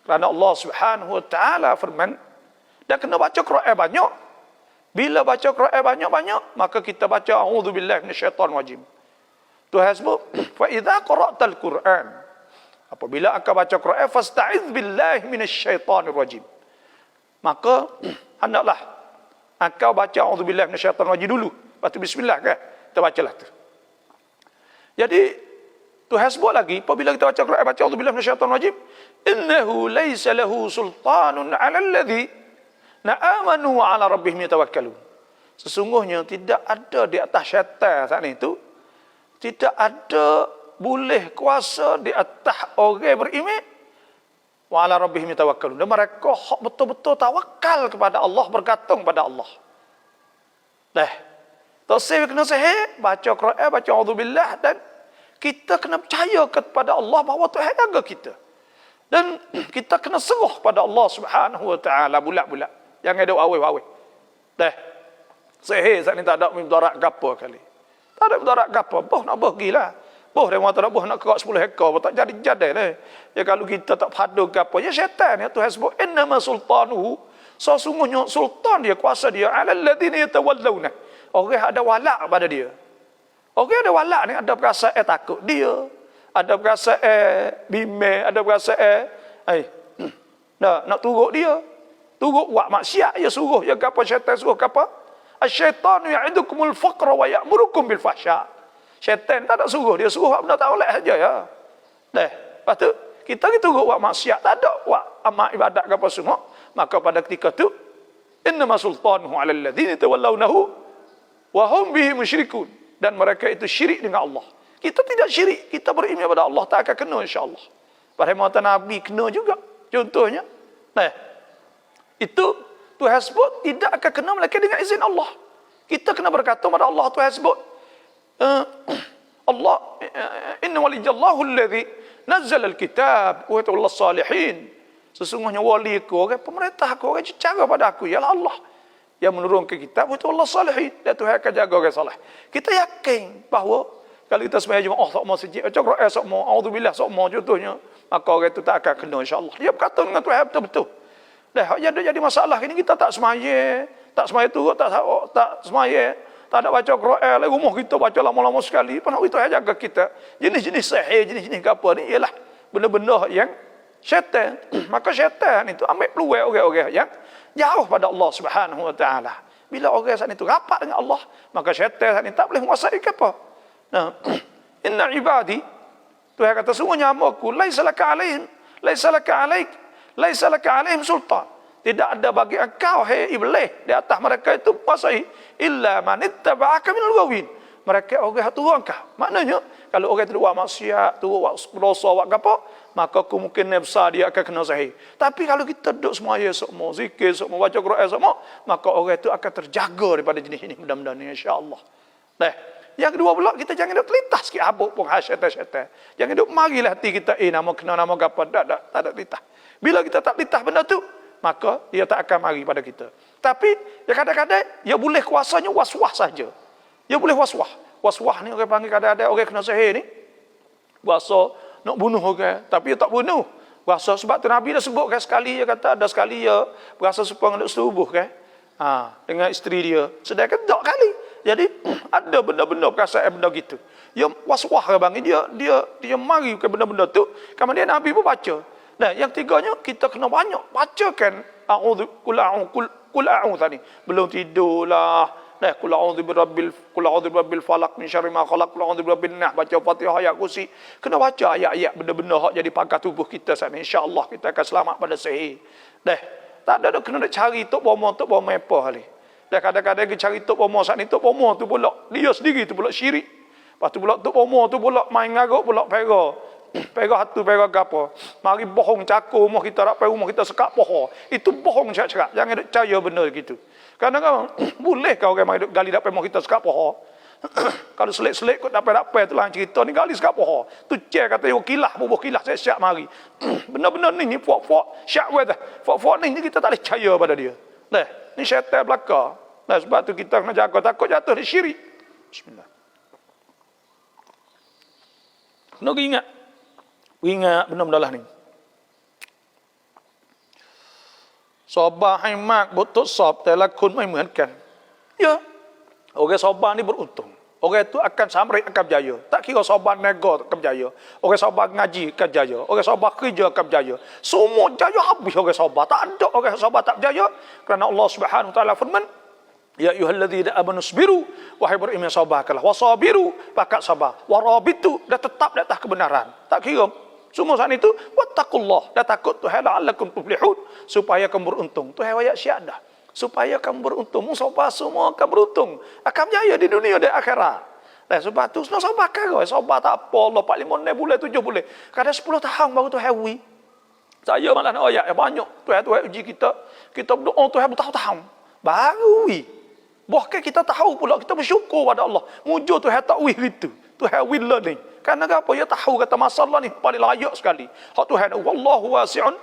Kerana Allah Subhanahu wa taala firman, dan kena baca Quran banyak. Bila baca Quran banyak-banyak, maka kita baca a'udzubillahi minasyaitonir rajim. Tuhan sebut, fa idza qara'tal Quran, apabila engkau baca Quran, fasta'iz billahi minasyaitonir rajim. Maka hendaklah engkau baca a'udzubillahi minasyaitonir rajim dulu, lepas tu bismillah kan. Kita bacalah tu. Jadi Tuhan sebut lagi, apabila kita baca Quran, baca a'udzubillahi minasyaitonir rajim, innahu laisa lahu sultanun 'alal ladzi na'amanu wa 'ala rabbihim yatawakkalun. Sesungguhnya tidak ada di atas syaitan saat itu, tidak ada boleh kuasa di atas orang beriman wa 'ala rabbihim yatawakkalun. Dan mereka hak betul-betul tawakal kepada Allah, bergantung pada Allah. Dah. Tasawuf kena sahih, baca Quran, baca auzubillah, dan kita kena percaya kepada Allah bahawa Tuhan jaga kita. Dan kita kena serah pada Allah Subhanahu wa taala bulat-bulat. Jangan ada awal-awal. Dah. Sihir saat ni tak ada mudarat gapo kali. Tak ada mudarat gapo. Boh nak bagilah. Boh dia mata boh nak kerak 10 ekor, tak jadi lah. Ya kalau kita tak padu gapo, ya syaitan ya Tuhan sebut innama sultanuhu. Sesungguhnya sultan dia, kuasa dia alal ladzina yatawallawna. Orang ada walak pada dia. Orang ada walak ni ada perasaan takut dia. Ada perasaan bimbang, ada perasaan nak turut dia. Turut buat maksiat ya suruh, ya apa syaitan suruh apa? Asy-syaitanu ya'idukumul faqra wa ya'murukum bil fahsya. Syaitan tak ada suruh, dia suruh benda tak boleh saja ya. Dah, lepas tu kita turut buat maksiat, tak ada buat amal ibadat apa semua, maka pada ketika tu innama sultanuhu 'alal ladzina tawallawnahu wa hum bihi musyrikun, dan mereka itu syirik dengan Allah. Kita tidak syirik, kita beriman kepada Allah, tak akan kena insya-Allah. Pada mata Nabi kena juga. Contohnya, nah itu Tuhan sebut tidak akan kena melainkan dengan izin Allah. Kita kena berkata kepada Allah. Tuhan sebut Allah inna walijallahu alladhi nazzala alkitab wa huwa salihin. Sesungguhnya waliku, orang pemerintahku, orang cara pada aku ialah Allah yang menurunkan kitab wa huwa salihin. Dan Tuhan akan jaga orang saleh. Kita yakin bahawa kalau kita sembahyang Jumaat sok mau sejid, baca Quran sok mau, auzubillah sok mau contohnya, maka orang itu tak akan kena insya-Allah. Dia berkata dengan Tuhan betul-betul. Dah, jadi masalah ini kita tak semaya turut, tak semaya, tak ada baca Quran, lalu rumah kita baca lama-lama sekali, pernah itu jaga kita. Jenis-jenis sihir, jenis-jenis apa ni ialah benda-benda yang syaitan. Maka syaitan itu ambil peluang orang-orang yang jauh pada Allah Subhanahu wa taala. Bila orang saat itu rapat dengan Allah, maka syaitan saat ini tak boleh menguasai apa. Nah, inna ibadi, Tuhan kata sungguhnya hamba-Ku laisa laka alaihim sultan. Tidak ada bagi engkau, hai iblis, di atas mereka itu menguasai. Illa man ittaba'aka minal ghawin. Mereka orang tu engkau. Maknanya, kalau orang itu buat maksiat, tu buat dosa, buat apa, maka kemungkinan besar dia akan kena sahih. Tapi kalau kita duduk semua semua zikir, semua baca Quran semua, maka orang itu akan terjaga daripada jenis ini benda-benda ni, insya-Allah. Nah, yang kedua pula, kita jangan duduk terlintas sikit habuk pun syaitan-syaitan. Jangan duduk marilah hati kita, nama kena nama apa, tak ada terlintas. Bila kita tak terlintas benda tu, maka dia tak akan mari pada kita. Tapi ya kadang-kadang dia boleh kuasanya was-was saja. Dia boleh was-was. Was-was ni orang panggil kadang-kadang orang kena sihir ni. Bahasa nak bunuh orang, tapi dia tak bunuh. Bahasa sebab tu Nabi dah sebut kan sekali dia kata ada sekali dia berasa supaya nak setubuh kan. Dengan isteri dia. Sedangkan tak kali. Jadi ada benda-benda perasaan benda gitu. Dia was-was ke bang dia mari ke benda-benda tu. Kemudian Nabi pun baca. Nah, yang tiganya kita kena banyak bacakan kul a'udzu tadi. Belum tidurlah. Nah, kul a'udzu birabbil falaq min syarri ma khalaq, kul a'udzu birabbin nas, baca Fatihah ayat kursi. Kena baca ayat-ayat benda-benda hak jadi pagar tubuh kita sana. Insya-Allah kita akan selamat pada sihir. Dah, tak ada kena nak cari tok bomo apa hari. Dah kadang-kadang kita cari tok bomo sat ni, tok bomo tu pula dia sendiri tu pula syirik. Lepas tu pula tok bomo tu pula main ngaruk pula pera hatu pera gapo. Mari bohong cakap rumah kita nak rumah kita sekat pohon. Itu bohong cakap. Jangan duk percaya benda gitu. Kadang-kadang boleh kau orang mari duk gali dapat rumah kita sekat pohon. Kalau selit-selit kau dapat tu lah cerita ni gali sekat pohon. Tu cek kata yo kilah bubuh kilah siap mari. Benda-benda ni puak-puak syak weh dah. Puak-puak ni kita tak boleh percaya pada dia. Dah, ni syaitan belaka. Nah, sebab tu kita kena jaga takut jatuh di syirik. Bismillah. Nak ingat benda-benda lah ni. Sabar haimak butuh sab telah kun mai hemukan. Ya. Orang sabar ni beruntung. Orang itu akan sampai akan berjaya. Tak kira sabar nego akan berjaya. Orang sabar ngaji akan berjaya. Orang sabar kerja akan berjaya. Semua jaya habis orang sabar. Tak ada orang sabar tak berjaya. Kerana Allah Subhanahu Wa Taala firman, ya ayyuhalladzina amanu sabiru, wahai beriman sabarkanlah, wasabiru, pakat sabar, warabitu, dah tetap di atas kebenaran. Tak kira semua saat itu, wattaqullah, dah takut Tuhan la'allakum tuflihun, supaya kamu beruntung. Tuhan ayat syiadah, supaya kamu beruntung. Sabar semua akan beruntung, akan berjaya di dunia dan akhirat. Dan sebab tu semua sabar kan, sabar tak apa. Allah 45 bulan 7 bulan. Kadang 10 tahun baru Tuhan wi. Saya malah nak ayat banyak. Tuhan uji kita. Kita berdoa Tuhan bertahun-tahun baru wi. Bahkan kita tahu pula, kita bersyukur pada Allah. Mujur Tuhan tak wih gitu. Tuhan wih learning. Kerana apa? Dia tahu kata masalah ni paling layak sekali. Hak Tuhan, wallahu wasi'un,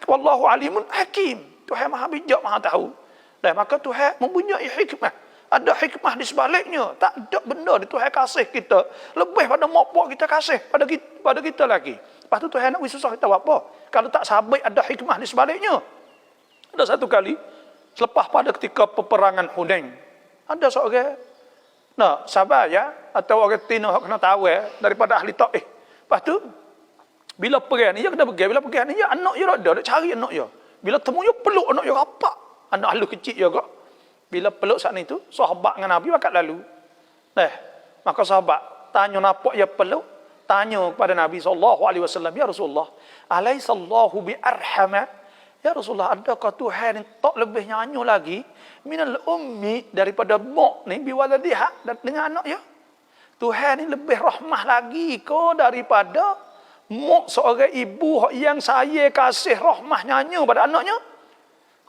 wallahu alimun hakim. Tuhan maha bijak, maha tahu. Dan maka Tuhan mempunyai hikmah. Ada hikmah di sebaliknya. Tak ada benda di Tuhan kasih kita. Lebih pada mak puak kita kasih pada kita lagi. Lepas tu Tuhan nak wih susah kita buat apa? Kalau tak sabit ada hikmah di sebaliknya. Ada satu kali, selepas pada ketika peperangan Hunain, ada seorang sabar ya, atau orang Tino kena tahu daripada ahli Taif. Lepas tu bila perang ni dia kena pergi, bila perang ni dia anak dia ada cari anak dia. Bila temu dia peluk anak dia rapat. Anak ahli kecil juga. Bila peluk saat ni tu, sahabat dengan Nabi bakat lalu. Maka sahabat tanya nampak dia peluk, tanya kepada Nabi SAW, ya Rasulullah, alaisallahu bi arhama. Ya Rasulullah, adakah Tuhan tak lebih nyanyi lagi minal ummi daripada mak ni biwaladiha dengan anak ya? Tuhan ni lebih rahmah lagi ke daripada mak seorang ibu yang saya kasih rahmah nyanyi pada anaknya?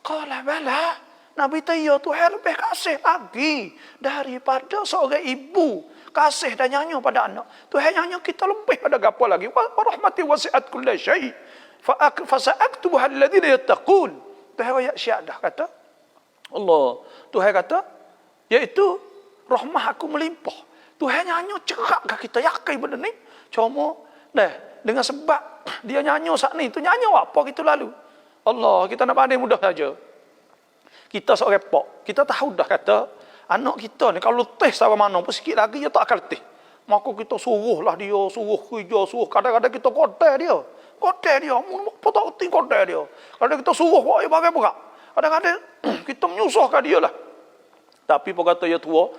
Qala bala. Nabi tanya Tuhan lebih kasih lagi daripada seorang ibu kasih dan nyanyi pada anak. Tuhan nyanyi kita lebih pada gapo lagi? Wa rahmati wasi'at kulli syai'. Fasa'aktubuha alladhina yattaqun. Tuhan ayat syiadah kata Allah. Tuhan kata iaitu rahmah aku melimpah. Tuhan nyanyi cerak ke kita yakin benda ni. Cuma dengan sebab dia nyanyi saat ni tu nyanyi apa kita lalu. Allah, kita nak pandai mudah saja. Kita seorang pak, kita tahu dah kata anak kita ni kalau letih sama mana pun sikit lagi dia tak akan letih. Maka kita suruhlah dia, suruh kerja, suruh kadang-kadang kita kotel dia. Apa tak kerti kotel dia. Kadang kita suruh buat dia bagai berat. Kadang-kadang kita menyusahkan dia lah. Tapi pun kata dia tua,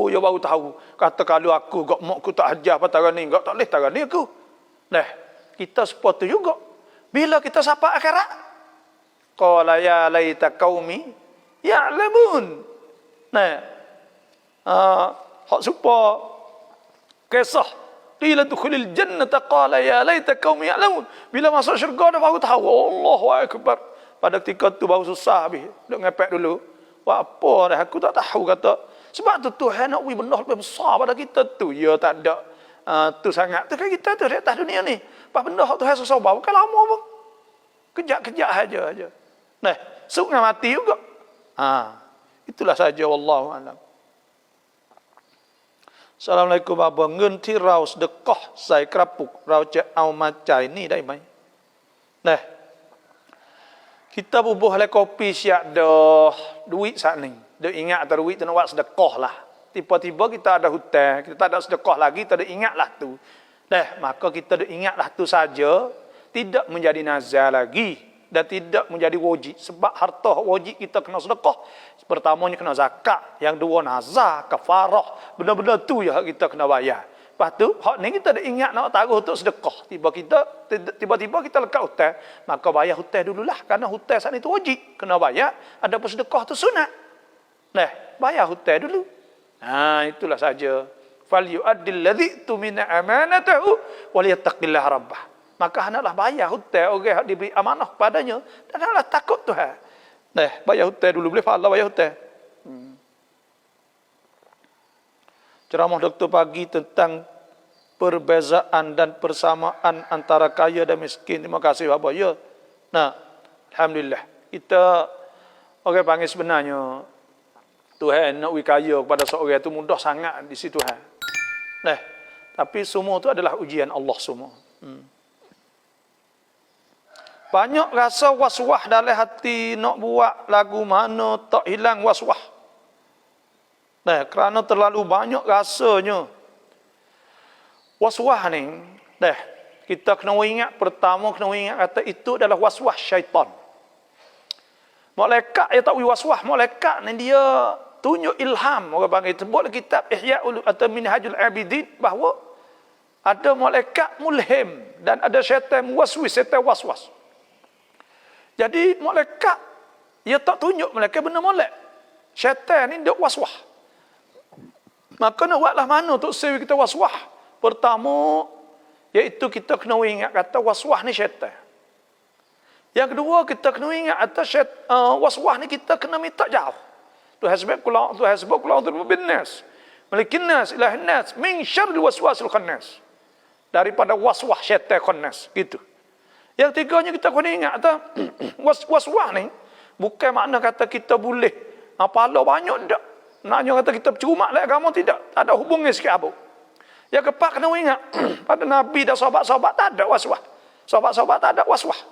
dia baru tahu. Kata kalau aku gak mak aku tak ajar patara ni, gak tak boleh tara ni aku. Kita seperti juga. Bila kita sampai akhirat, qala ya laita qaumi ya'lamun. Nah, hak supa kisah qila dukhulil jannata qala ya laita qaumi ya'lamun. Bila masuk syurga dah baru tahu. Allahu akbar. Pada ketika tu baru susah habis. Duk ngepek dulu. Wah apa dah aku tak tahu kata. Sebab tu Tuhan nak beri benda lebih besar pada kita tu. Ya tak ada tu sangat. Tu kan kita tu di atas dunia ni. Pas benda hak Tuhan susah bawa bukan lama pun. Kejap-kejap aja. Nah, suk dengan mati juga. Itulah saja wallahu alam. Assalamualaikum abang. Ngun thi rau sedekah sai kerapuk rau ce au macai ni dai mai. Nah. Kita bubuh le kopi siap dah duit saat ni. Dia ingat ada duit tu nak buat sedekah lah. Tiba-tiba kita ada hutang, kita tak ada sedekah lagi, kita dah ingatlah tu. Maka kita dah ingatlah tu saja, tidak menjadi nazar lagi dan tidak menjadi wajib. Sebab harta wajib kita kena sedekah. Pertamanya kena zakat, yang dua nazar, kafarah. Benda-benda tu ya kita kena bayar. Lepas tu, hak ni kita dah ingat nak taruh untuk sedekah. Tiba-tiba kita lekat hutang, maka bayar hutang dululah. Kerana hutang saat ni tu wajib, kena bayar. Adapun sedekah tu sunat. Bayar hutang dulu. Itulah saja. Falyu'addil ladzi tumina amanatahu waliyattaqillaha rabbah. Maka hendaklah bayar hutang orang yang diberi amanah padanya dan hendaklah takut Tuhan. Bayar hutang dulu, boleh faham bayar hutang. Ceramah Dr. pagi tentang perbezaan dan persamaan antara kaya dan miskin. Terima kasih Bapak. Ya. Alhamdulillah. Kita orang panggil sebenarnya Tuhan nak beri kaya kepada seorang itu mudah sangat di situ Tuhan. Tapi semua itu adalah ujian Allah semua. Banyak rasa was-was dalam hati nak buat lagu mana tak hilang was-was. Kerana terlalu banyak rasanya. Was-was ni, kita kena ingat, pertama kena ingat kata itu adalah was-was syaitan. Malaikat yang tak beri was-was, malaikat ni dia tunjuk ilham, orang panggil sebut kitab Ihya'ul atau Minhajul Abidin bahawa ada malaikat mulhim dan ada syaitan waswis, syaitan was-was. Jadi malaikat dia tak tunjuk malaikat benda molek. Syaitan ni dia was-was. Maka nak buatlah mana untuk save kita was-was? Pertama, iaitu kita kena ingat kata was-was ni syaitan. Yang kedua, kita kena ingat kata was-was ni kita kena minta jauh. Tuhan sebab kula untuk bin nas. Malikin nas ilahin nas min syarril waswasil khannas. Daripada was-was syaitan khannas, gitu. Yang tiganya kita kena ingat kata was-was ni bukan makna kata kita boleh pahala banyak tak. Naknya kata kita bercerumak lah agama, tidak. Tak ada hubungan sikit apa. Yang keempat kena ingat, pada Nabi dan sahabat-sahabat tak ada was-was. Sahabat-sahabat tak ada was-was.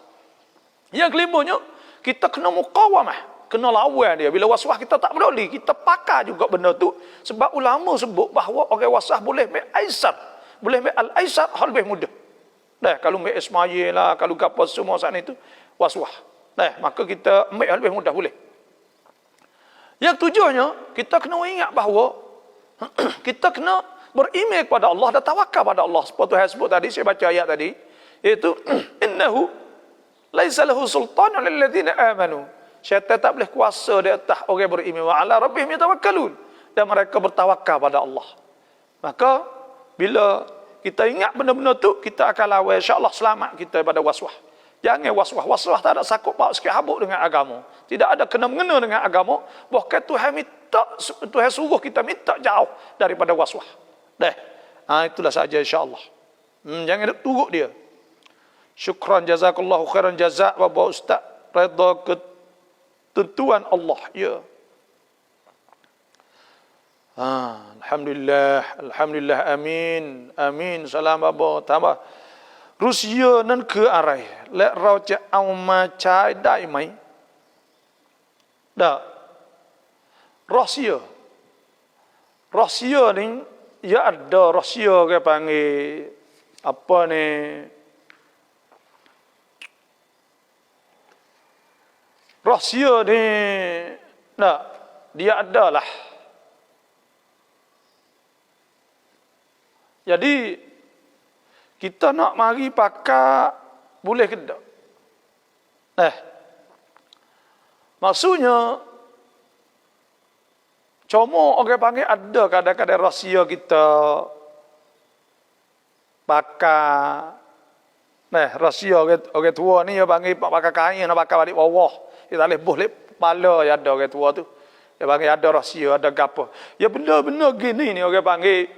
Yang kelimanya, kita kena muqawamah. Kena lawan dia. Bila was-was kita tak peduli, kita pakar juga benda tu. Sebab ulama sebut bahawa orang was-was boleh aisar. Boleh al-aisar, hal lebih mudah. Kalau Ismail lah, kalau apa semua saat itu, was-was. Maka kita hal lebih mudah boleh. Yang tujuhnya, kita kena ingat bahawa kita kena beriman kepada Allah dan tawakal pada Allah. Seperti saya sebut tadi, saya baca ayat tadi, iaitu innahu laisa lahu sultanun lil ladzina amanu. Syaitan tak boleh kuasa di atas orang beriman, wa ala rabbihim yatawakkalun, dan mereka bertawakal pada Allah. Maka bila kita ingat benda-benda tu, kita akan lawan, insya-Allah selamat kita pada was-was. Jangan was-was. Was-was tak ada sakut paut sikit habuk dengan agama. Tidak ada kena-mengena dengan agama. Bahkan Tuhan suruh kita minta jauh daripada was-was. Itulah saja insya-Allah. Jangan turut dia. Syukran jazakallahu khairan jazak Bapak Ustaz. Redha ketentuan Allah. Ya. Alhamdulillah, amin. Salam Bapak. Tambah. Rusia nan ke arai. และเราจะเอามาใช้ได้ไหม Rusia ni ya ada Rusia ke panggil apa ni, Rusia ni dia adalah. Jadi kita nak mari pakai boleh ke tak? Maksudnya, cuma orang panggil ada kadang-kadang rahsia kita bakar. Nah, rahsia orang tua ni dia panggil bakar kain, nak bakar balik bawah. Dia tak boleh boleh kepala ya ada orang tua tu. Dia panggil ada rahsia, ada gapo. Ya benda-benda gini ni orang panggil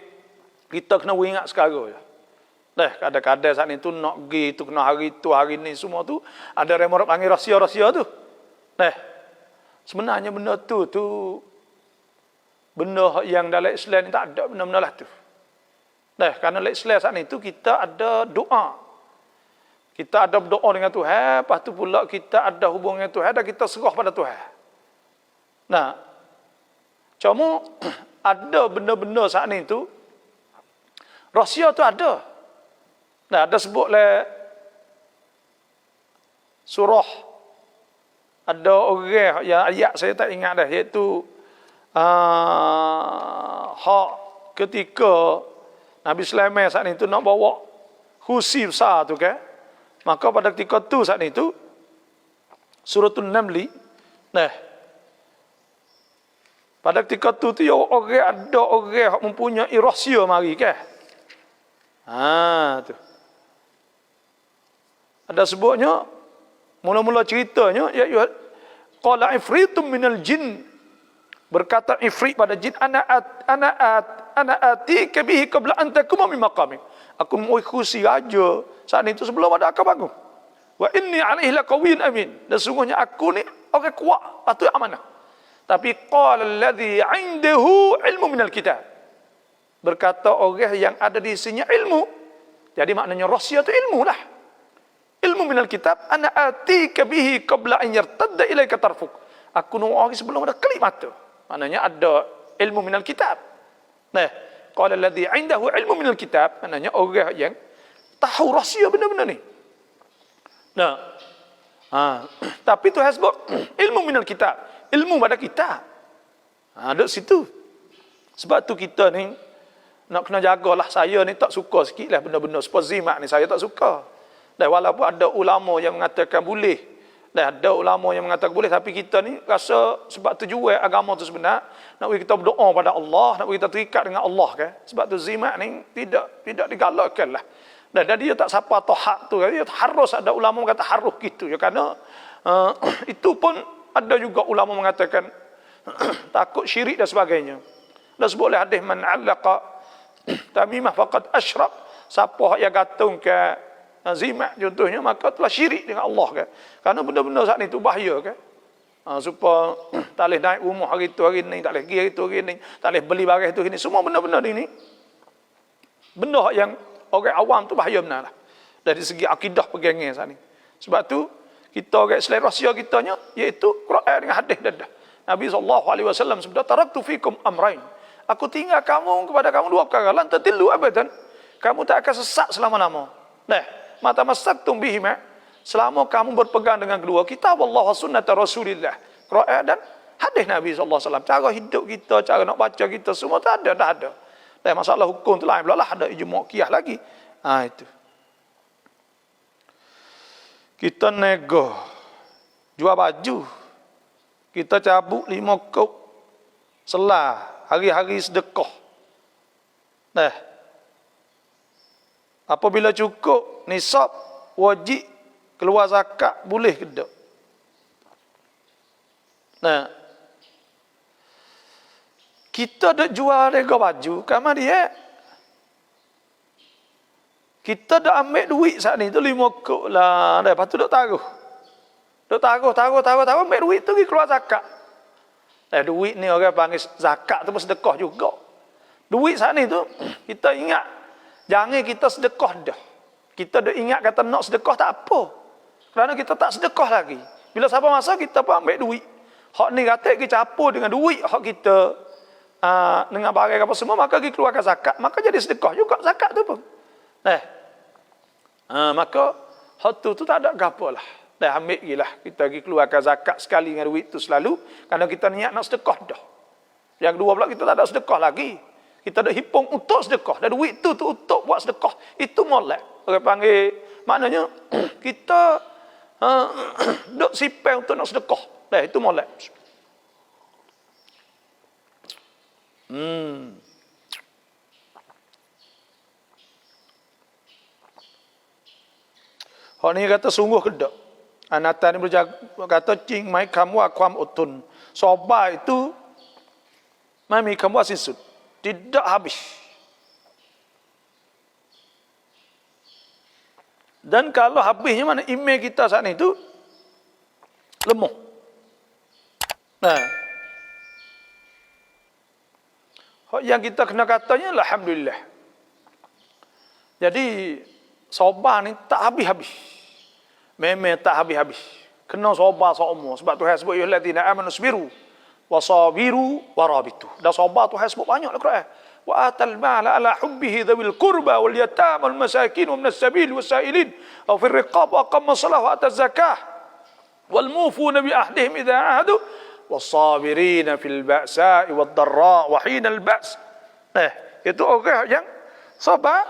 kita kena ingat sekarang ya. Nah, kadang-kadang saat ni tu nak pergi tu kena hari tu hari ni semua tu ada remor panggil rahsia-rahsia tu. Nah, sebenarnya benda tu benda yang dalam Islam ni tak ada benda-benda lah tu. Nah, kerana dalam Islam saat ni tu kita ada doa. Kita ada berdoa dengan Tuhan, lepas tu pula kita ada hubungan dengan Tuhan dan kita serah pada Tuhan. Nah, cuma ada benda-benda saat ni tu, rahsia tu ada. Nah, ada sebut le surah, ada orang yang ayat saya tak ingat dah, iaitu hak ketika Nabi Sulaiman saat ni tu nak bawa kursi besar tu kan. Maka pada ketika tu saat itu Suratul Namli, nah pada ketika tu ya ada orang mempunyai rahsia mari ke. Tu. Ada sebutnya mula-mula ceritanya ya qala ifritum minal jin, berkata ifrit pada jin ana atika bihi qabla an takuma min maqamik. Aku mau kursi raja saat itu sebelum ada akal bangun. Wa inni alaihi laqawiyyun amin. Dan sungguhnya aku ni orang kuat, patut amanah. Tapi qala alladhi 'indahu ilmu minal kitab. Berkata orang yang ada di sisinya ilmu. Jadi maknanya rahsia itu ilmu lah. Ilmu minal kitab ana atika bihi qabla an yartadda ilaika tarfuk. Aku nunggu sebelum ada kelip mata. Maknanya ada ilmu minal kitab. Nah, qala alladhi 'indahu ilmu minal kitab, maknanya orang yang tahu rahsia benda-benda ni. Nah. Tapi tu sebut ilmu minal kitab, ilmu pada kitab. Ada situ. Sebab tu kita ni nak kena jagalah. Saya ni tak suka sikitlah benda-benda seperti zimat ni, saya tak suka. Dan walaupun ada ulama yang mengatakan boleh, dan ada ulama yang mengatakan boleh, tapi kita ni rasa sebab tujuan agama tu sebenar, nak kita berdoa pada Allah, nak kita terikat dengan Allah kan. Sebab tu zimat ni tidak digalakkan lah. Dan dia tak siapa atau hak tu, dia harus ada ulama mengata harus gitu ya, kerana itu pun ada juga ulama mengatakan takut syirik dan sebagainya. Dan sebutlah hadis man 'allaqa tamimah faqad asyrak, siapa yang gantung ke zimat contohnya maka telah syirik dengan Allah kan. Kerana benda-benda saat ni tu bahaya kan. Supaya tak boleh naik rumah hari tu hari ni, tak boleh pergi hari tu hari ni, tak boleh beli barang tu hari ni, semua benda-benda ni benda yang orang awam tu bahaya benar lah. Dari segi akidah pegangnya saat ni. Sebab tu kita orang Islam rahsia kitanya iaitu Quran dengan hadis dah. Nabi SAW sebut taraktu fikum amrain. Aku tinggal kamu kepada kamu dua perkara, lan tatillu abadan. Kamu tak akan sesat selama-lama. Nah, mata masaktum bihima, selama kamu berpegang dengan kedua kitab Allah wa sunnah Rasulillah, Quran dan hadis Nabi SAW. Cara hidup kita, cara nak baca kita, semua tak ada. Dan masalah hukum tu lain pula lah, ada ijma' qiyas lagi. Itu. Kita nego jual baju. Kita cabut 5 kop selah, hari-hari sedekah. Nah, apabila cukup nisab wajib keluar zakat, boleh ke tak? Nah, kita dah jual harga baju, kamar dia. Kita dah ambil duit saat ni tu 5 kok lah. Lepas tu duk taruh. Ambil duit tu pergi keluar zakat. Duit ni orang panggil zakat tu pun sedekah juga. Duit saat ni tu, kita ingat, jangan kita sedekah dah. Kita dah ingat kata nak sedekah tak apa. Kerana kita tak sedekah lagi. Bila siapa masa kita pun ambil duit. Hak ni kata kita campur dengan duit hak kita dengan barang apa semua, maka kita keluarkan zakat, maka jadi sedekah juga zakat tu pun. Maka hak tu tak ada gapo lah. Dah ambil gilah, kita pergi keluarkan zakat sekali dengan duit tu selalu, kerana kita niat nak sedekah dah. Yang kedua pula kita tak ada sedekah lagi. Kita dah hipung untuk sedekah, dan duit tu untuk buat sedekah. Itu molek. Orang panggil, maknanya kita duk sipai untuk nak sedekah. Dah itu molek. Hak ni kata sungguh kedak. Anata ni berjaga kata cing mai kamuความอดทน Sabar itu mami kamu asisud. Tidak habis. Dan kalau habisnya mana email kita saat itu lemah. Nah. Yang kita kena katanya alhamdulillah. Jadi sabar ni tak habis-habis. Memang tak habis-habis. Kena sabar seumur. Sebab Tuhan sebut ya allazina amanu sabiru wasabiru warabitu. Dan sabar Tuhan sebut banyak dalam Quran. Wa atal mala ala hubbihi dhawil qurba wal yatama wal masakin wa minas sabil wasailin aw fir riqab wa aqama salah wa ataz zakah wal mufuna bi ahdihim idza ahadu wasabirina fil ba'sa'i wad dharra wa hinal ba's. Itu orang yang sabar.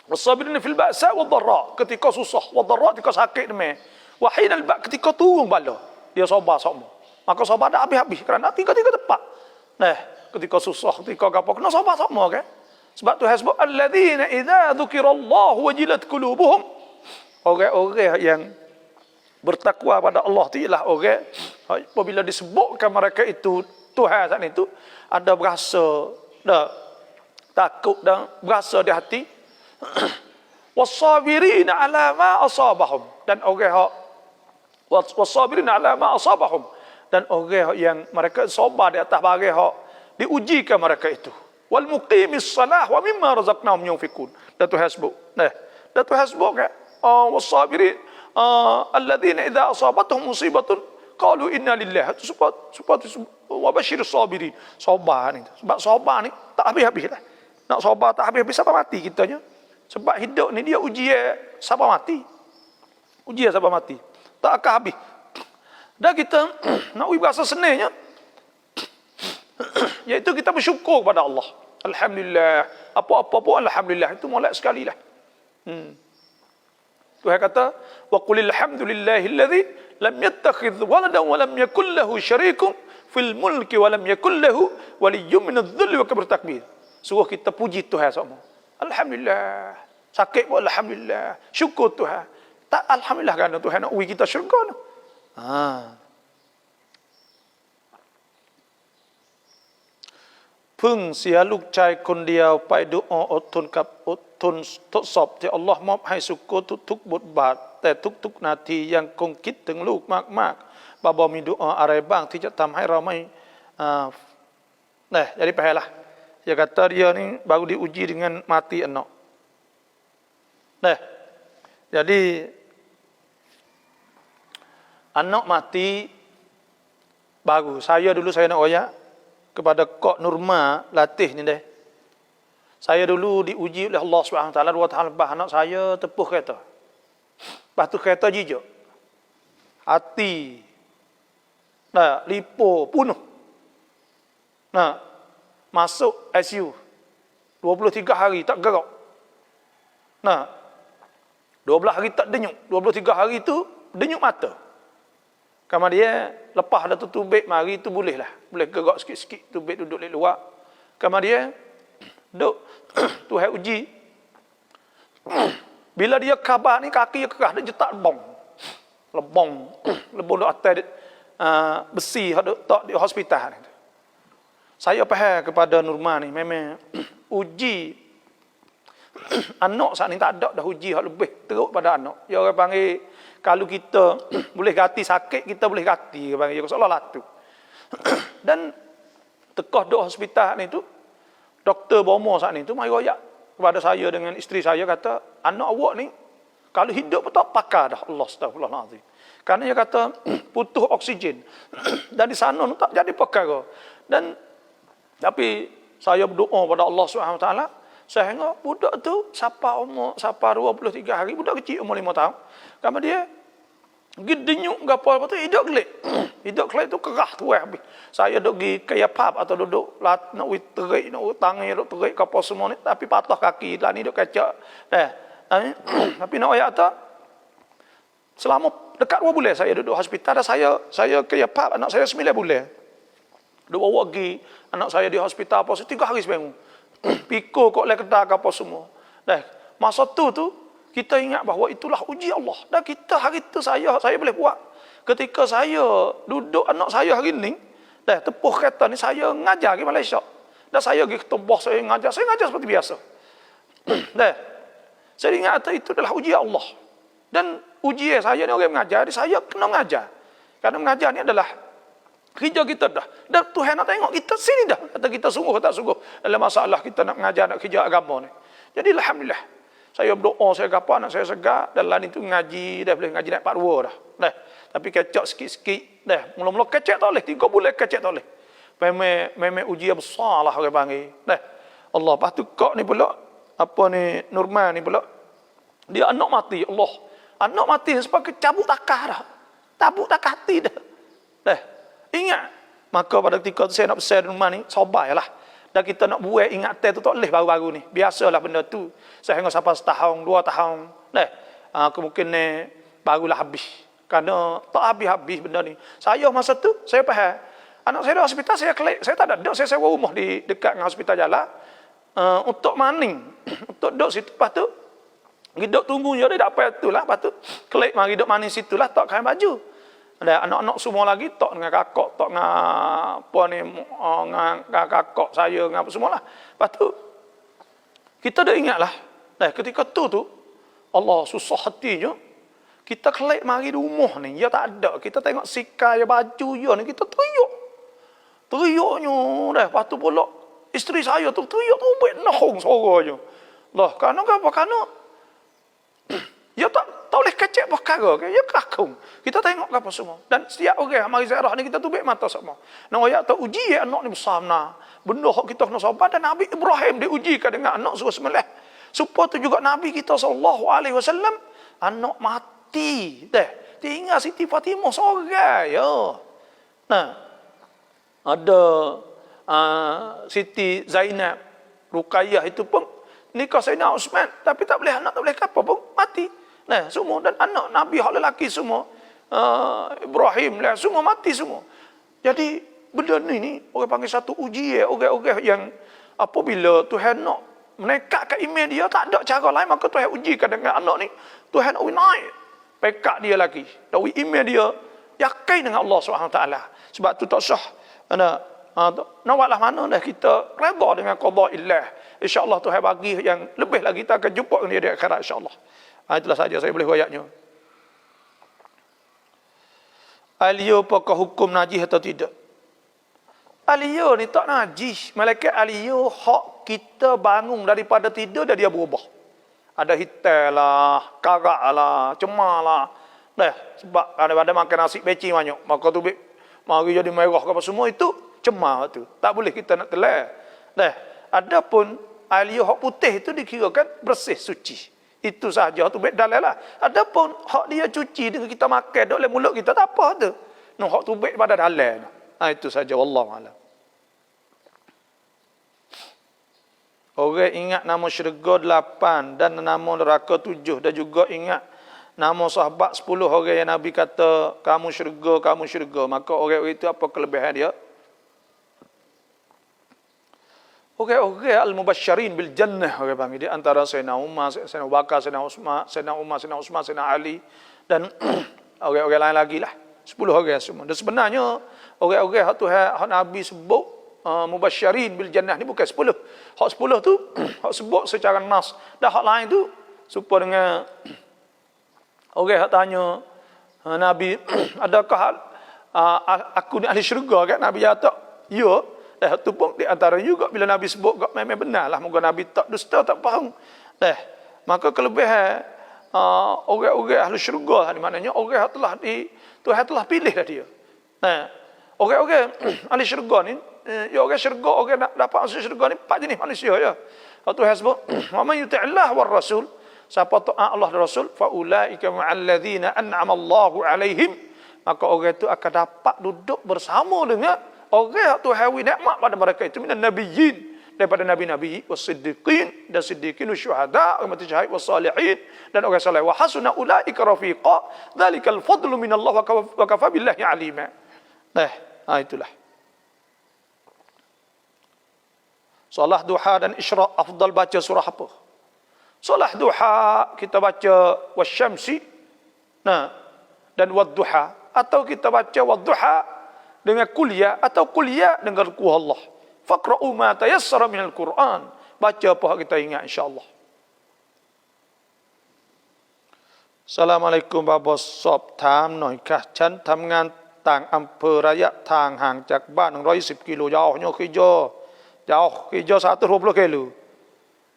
Wasabirina fil ba'sa' wad dharra, ketika susah, wad dharra ketika sakit demam. Wa hinal ba' ketika turun bala. Dia sabar semua. Maka sabar tak habis-habis kerana tiga-tiga tepat. Ketika susah, ketika apa kena sabar semua kan. Sebab Tuhan sebut alladzina idza dzukirallahu wajilat qulubuhum. Orang-orang yang bertakwa pada Allah ialah orang apabila disebutkan mereka itu Tuhan saat itu ada berasa dah takut dan berasa di hati. Wasabirina ala ma asabahum, dan orang wasabirina ala ma asabahum, dan orang yang mereka sabar di atas barang hak diujikan mereka itu. Wal muqimis salah wa mimma razaqnahum yunfikun. Dan Tuhan sebut. Dan Tuhan sebut kan wasabirin alladzina idza asabatuhum musibatun qalu inna lillahi. Sebab wa basyirus sabirin. Sabar ni. Sebab sabar ni tak habis-habis lah. Nak sabar tak habis-habis sampai mati kitanya. Sebab hidup ni dia ujian sampai mati. Ujian sampai mati. Tak akan habis. Dan kita nak uji bahasa senangnya iaitu kita bersyukur kepada Allah. Alhamdulillah. Apa-apa pun alhamdulillah. Itu molek sekali lah. Tuhan kata, wa qulil hamdulillahilladzi lam yattakhidh waladan wa lam yakul lahu syarikun fil mulki wa lam yakul lahu waliyyun minadh-dhulli wa kabir takbir. Suruh kita puji Tuhan semua. Alhamdulillah. Sakit pun alhamdulillah. Syukur Tuhan. Tak alhamdulillah kerana Tuhan nak uji kita syurga tu.พึ่งเสียลูกชายคนเดียวไปดุอาอดทนกับอดทนทดสอบที่อัลลอฮ์มอบให้สุโกทุกๆบทบาทแต่ทุกๆนาทียังคงคิดถึงลูกมากๆบาบอมีดุอาอะไรบ้างที่จะทำให้เราไม่jadi pahala. Dia kata dia ni baru diuji dengan mati anak. Jadi anak mati baru. Saya dulu saya nak royak kepada Kok Nurma Latih ni deh. Saya dulu diuji oleh Allah SWT 2 tahun lepas anak saya tepuh kereta. Lepas tu kereta jijak. Hati lipo punuh. Masuk ICU 23 hari tak gerak. 12 hari tak denyuk. 23 hari tu denyuk mata. Kemudian lepas dah tubik mari tu boleh lah. Boleh gerak sikit-sikit tubik duduk di luar. Kemudian duduk Tuhan uji. Bila dia khabar ni kaki dia kerah dia jetak lebong di atas besi tak di hospital ni. Saya faham kepada Nurma ni memang uji anak saat ni tak ada dah uji hak lebih teruk pada anak. Dia orang panggil kalau kita boleh ganti sakit, kita boleh ganti. Dia panggil seolah-olah tu. Dan tekah duk hospital ni tu, doktor bomo saat ni tu mari royak kepada saya dengan isteri saya kata, anak awak ni kalau hidup pun tak pakar dah. Allah astagfirullahalazim. Kerana dia kata putus oksigen. Dan di sana tak jadi perkara. Dan tapi saya berdoa pada Allah SWT sehingga budak tu sampai 23 hari, budak kecil umur 5 tahun. Kemudian denyuk gapo apa tu hidup kelik. Hidup kelik tu kerah tu habis. Saya duk pergi kaya pub atau duduk nak terik nak tangan duk terik gapo semua ni tapi patah kaki lah ni duk kacak. Tapi nak ayat tu Selama dekat 2 bulan saya duduk hospital, dan saya ke Yapap, anak saya 9 bulan. Duk bawa pergi anak saya di hospital apa 3 hari seminggu. Pikul kok le kedai apa semua. Dah, masa tu kita ingat bahawa itulah uji Allah. Dan kita hari tu saya boleh buat. Ketika saya duduk anak saya hari ni, dah tepuh kereta ni saya ngajar di Malaysia. Dan saya pergi ketemu bos saya ngajar seperti biasa. Dah. Saya ingat itu adalah ujian Allah. Dan ujian saya ni orang mengajar, saya kena mengajar. Karena mengajar ni adalah kerja kita dah. Dan Tuhan nak tengok kita sini dah. Kata kita sungguh tak sungguh dalam masalah kita nak mengajar, nak kerja agama ni. Jadi alhamdulillah. Saya berdoa, saya kapa anak saya segar. Dan lain itu ngaji, dah boleh ngaji naik 4 dah. Dah. Tapi kecek sikit-sikit. Dah. Mula-mula kecek tak boleh. 3 bulan kecek tak boleh. Memang ujian besar lah orang panggil. Dah. Allah. Lepas tu kok ni pula. Apa ni, Nurman ni pula. Dia anak mati. Allah. Anak mati sebab cabut takah dah. Cabut takah hati dah. Dah. Ingat. Maka pada ketika tu saya nak pesan Nurman ni, sabarlah. Dan kita nak buat ingat tu tak boleh baru-baru ni. Biasalah benda tu. Saya hingga sampai setahun, 2 tahun. Dah. Kemungkinan ni barulah habis. Kerana tak habis-habis benda ni. Saya masa tu, saya faham. Anak saya di hospital, saya kelik. Saya tak ada duduk. Saya sewa rumah di dekat dengan hospital jalan. Untuk maning. Untuk duduk situ. Lepas tu, duduk tunggu je. Dia dapat tu lah. Lepas tu, kelik mari duduk maning situ lah. Tak kain baju. Ada anak-anak semua lagi. Tak dengan kakak. Tak dengan apa ni. Dengan kakak saya. Dengan apa semua lah. Lepas tu, kita dah ingat lah. Ketika tu, Allah susah hati je. Kita kelik mari di rumah ni. Ya tak ada. Kita tengok sikai baju je ni. Kita teriuk. Teriuknya. Lepas tu pula. Isteri saya tu teriuk tu. Buat nahong suaranya. Lah, kerana apa? Kerana. Ya tak boleh kecek perkara. Ya kakung. Kita tengok apa semua. Dan setiap orang mari ziarah ni kita tubik mata semua. Nah, ayat tu uji anak ni besar nah. Benda hak kita kena sabar. Dan Nabi Ibrahim diujikan dengan anak suruh sembelih. Supaya tu juga Nabi kita SAW. Anak mati. Tinggal Siti Fatimah seorang. Ya. Nah. Ada Siti Zainab, Ruqayyah itu pun nikah Sayyidina Osman. Tapi tak boleh anak, tak boleh apa pun. Mati. Nah, semua. Dan anak Nabi hak lelaki semua. Ibrahim lah. Semua mati semua. Jadi, benda ni orang panggil satu ujian. Orang-orang yang apabila Tuhan nak menekatkan iman dia, tak ada cara lain. Maka Tuhan ujikan dengan anak ni. Tuhan nak naik pekat dia lagi. Dan iman dia yakin dengan Allah SWT. Sebab tu tak sah. Nawaklah mana dah kita redha dengan qada illah. InsyaAllah Tuhan bagi yang lebih lagi. Kita akan jumpa dengan dia di akhirat insyaAllah. Itulah saja saya boleh ayatnya. Aliyah apakah hukum najis atau tidak? Aliyah ni tak najis. Malaikat aliyah hak kita bangun daripada tidur dan dia berubah. Ada hitam lah, karak lah, cemar lah. Dah, sebab kadang-kadang makan nasi beci banyak. Maka tu mari jadi merah ke apa semua itu cemar tu. Tak boleh kita nak telan. Dah. Adapun aliyah hak putih itu dikirakan bersih suci. Itu saja tu baik dalil lah. Adapun hak dia cuci dengan kita makan dok dalam mulut kita tak apa tu. No hak tu baik pada dalil. Itu saja wallahu alam. Orang ingat nama syurga 8 dan nama neraka 7 dan juga ingat nama sahabat 10 orang yang Nabi kata kamu syurga. Maka orang itu apa kelebihan dia? Orang-orang al-mubasysyirin bil jannah orang panggil dia antara Sayyidina Umar, Sayyidina Abu Bakar, Sayyidina Utsman, Sayyidina Ali dan orang-orang lain lagi lah. 10 orang semua. Dan sebenarnya orang-orang hak Nabi sebut mubasysyirin bil jannah ni bukan 10. Hak 10 tu hak sebut secara nas. Dan hak lain tu serupa dengan orang hak tanya Nabi adakah aku ni ahli syurga kan? Nabi kata ya. Tu pun di antara juga bila Nabi sebut memang benar lah. Moga Nabi tak dusta, tak faham. Maka kelebihan orang-orang ahli syurga ni maknanya orang Tuhan telah pilih dah dia. Orang-orang ahli syurga ni orang syurga, orang nak dapat masuk syurga ni 4 jenis manusia ya. Tuhan sebut wa man yuti'illah war rasul, siapa taat Allah dan Rasul fa ulaika ma'al ladzina an'ama Allahu 'alaihim, maka orang itu akan dapat duduk bersama dengan orang yang Tuhan wi nikmat pada mereka itu minan nabiyyin, daripada nabi-nabi was-siddiqin dan siddiqin wasyuhada wa mati syahid was-salihin dan orang saleh. Wa hasuna ulaika rafiqa. Dzalikal fadlu minallah wa kafa billahi alima. Itulah. Solat duha dan isyraq afdal baca surah apa? Solat duha kita baca wasyamsi dan wadduha, atau kita baca wadduha dengan kuliah, atau kuliah dengan qul Allah. Faqra'u ma tayassara minal Qur'an. Baca apa kita ingat insya-Allah. Assalamualaikum บอสสอบถามหน่อยค่ะฉันทำงานต่างอำเภอระยะทางห่างจากบ้าน110 กิโลjauhnya jauh 120 กิโล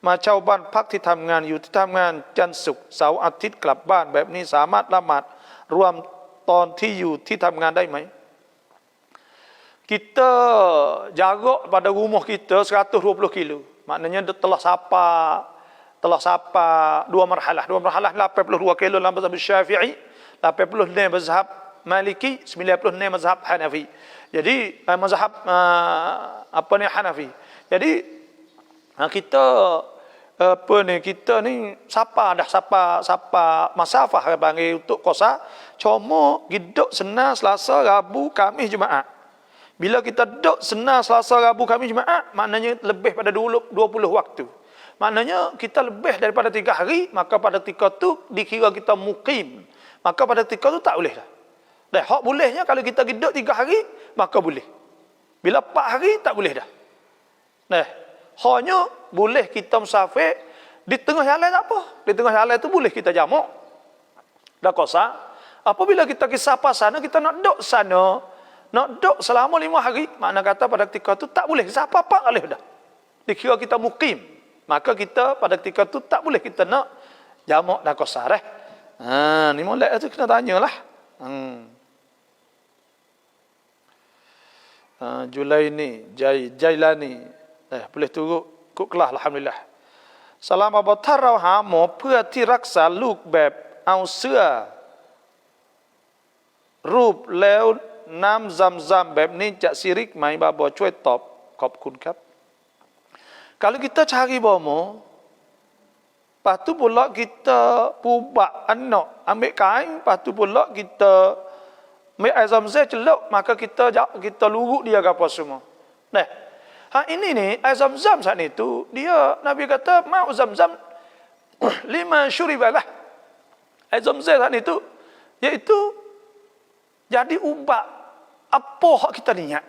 มาเช่าบ้านพักที่ทำงานอยู่ที่ทำงานจันทร์ศุกร์เสาร์อาทิตย์กลับบ้านแบบนี้สามารถละหมาดรวมตอนที่อยู่ที่ทำงานได้ไหมkita jarak pada rumah kita 120 kilo. Maknanya telah sapa dua marhalah 82 kilo dalam mazhab Syafi'i, 80 mazhab Maliki, 90 mazhab Hanafi. Jadi mazhab Hanafi. Jadi kita kita ni sapa masafah panggil untuk kosa cuma giduk Senin, Selasa, Rabu, Khamis, Jumaat. Bila kita duduk Senin, Selasa, Rabu, Khamis, Jumaat, maknanya lebih pada 20 waktu. Maknanya kita lebih daripada 3 hari, maka pada ketika tu dikira kita mukim. Maka pada ketika tu tak boleh dah. Dan hak bolehnya kalau kita duduk 3 hari, maka boleh. Bila 4 hari, tak boleh dah. Hanya boleh kita musafir di tengah jalan tak apa. Di tengah jalan tu boleh kita jamak. Dah kosa. Apabila kita kisah sana, kita nak duduk sana, nak duduk selama 5 hari, makna kata pada ketika tu tak boleh apa-apa boleh dah. Dikira kita mukim. Maka kita pada ketika tu tak boleh kita nak jamak dan qasar. Ni molek tu kena tanyalah. Julaini, Jailani. Boleh turut kut kelas alhamdulillah. Salam Abu Tarau hamo เพื่อที่รักษาลูกแบบเอาเสื้อรูปแล้วน้ำzam-zamแบบนี้จะสิริกไหมบาบอช่วยตอบขอบคุณครับ Kalau kita cari bomo, lepas tu pula kita pubak anak, ambil kain, lepas tu pula kita ambil air zam-zam celup, maka kita luruk dia ke apa semua. Ini ni air zam-zam saat itu dia Nabi kata mau zam-zam 5 syuribalah. Air zam-zam saat itu iaitu jadi ubat apa hak kita niat.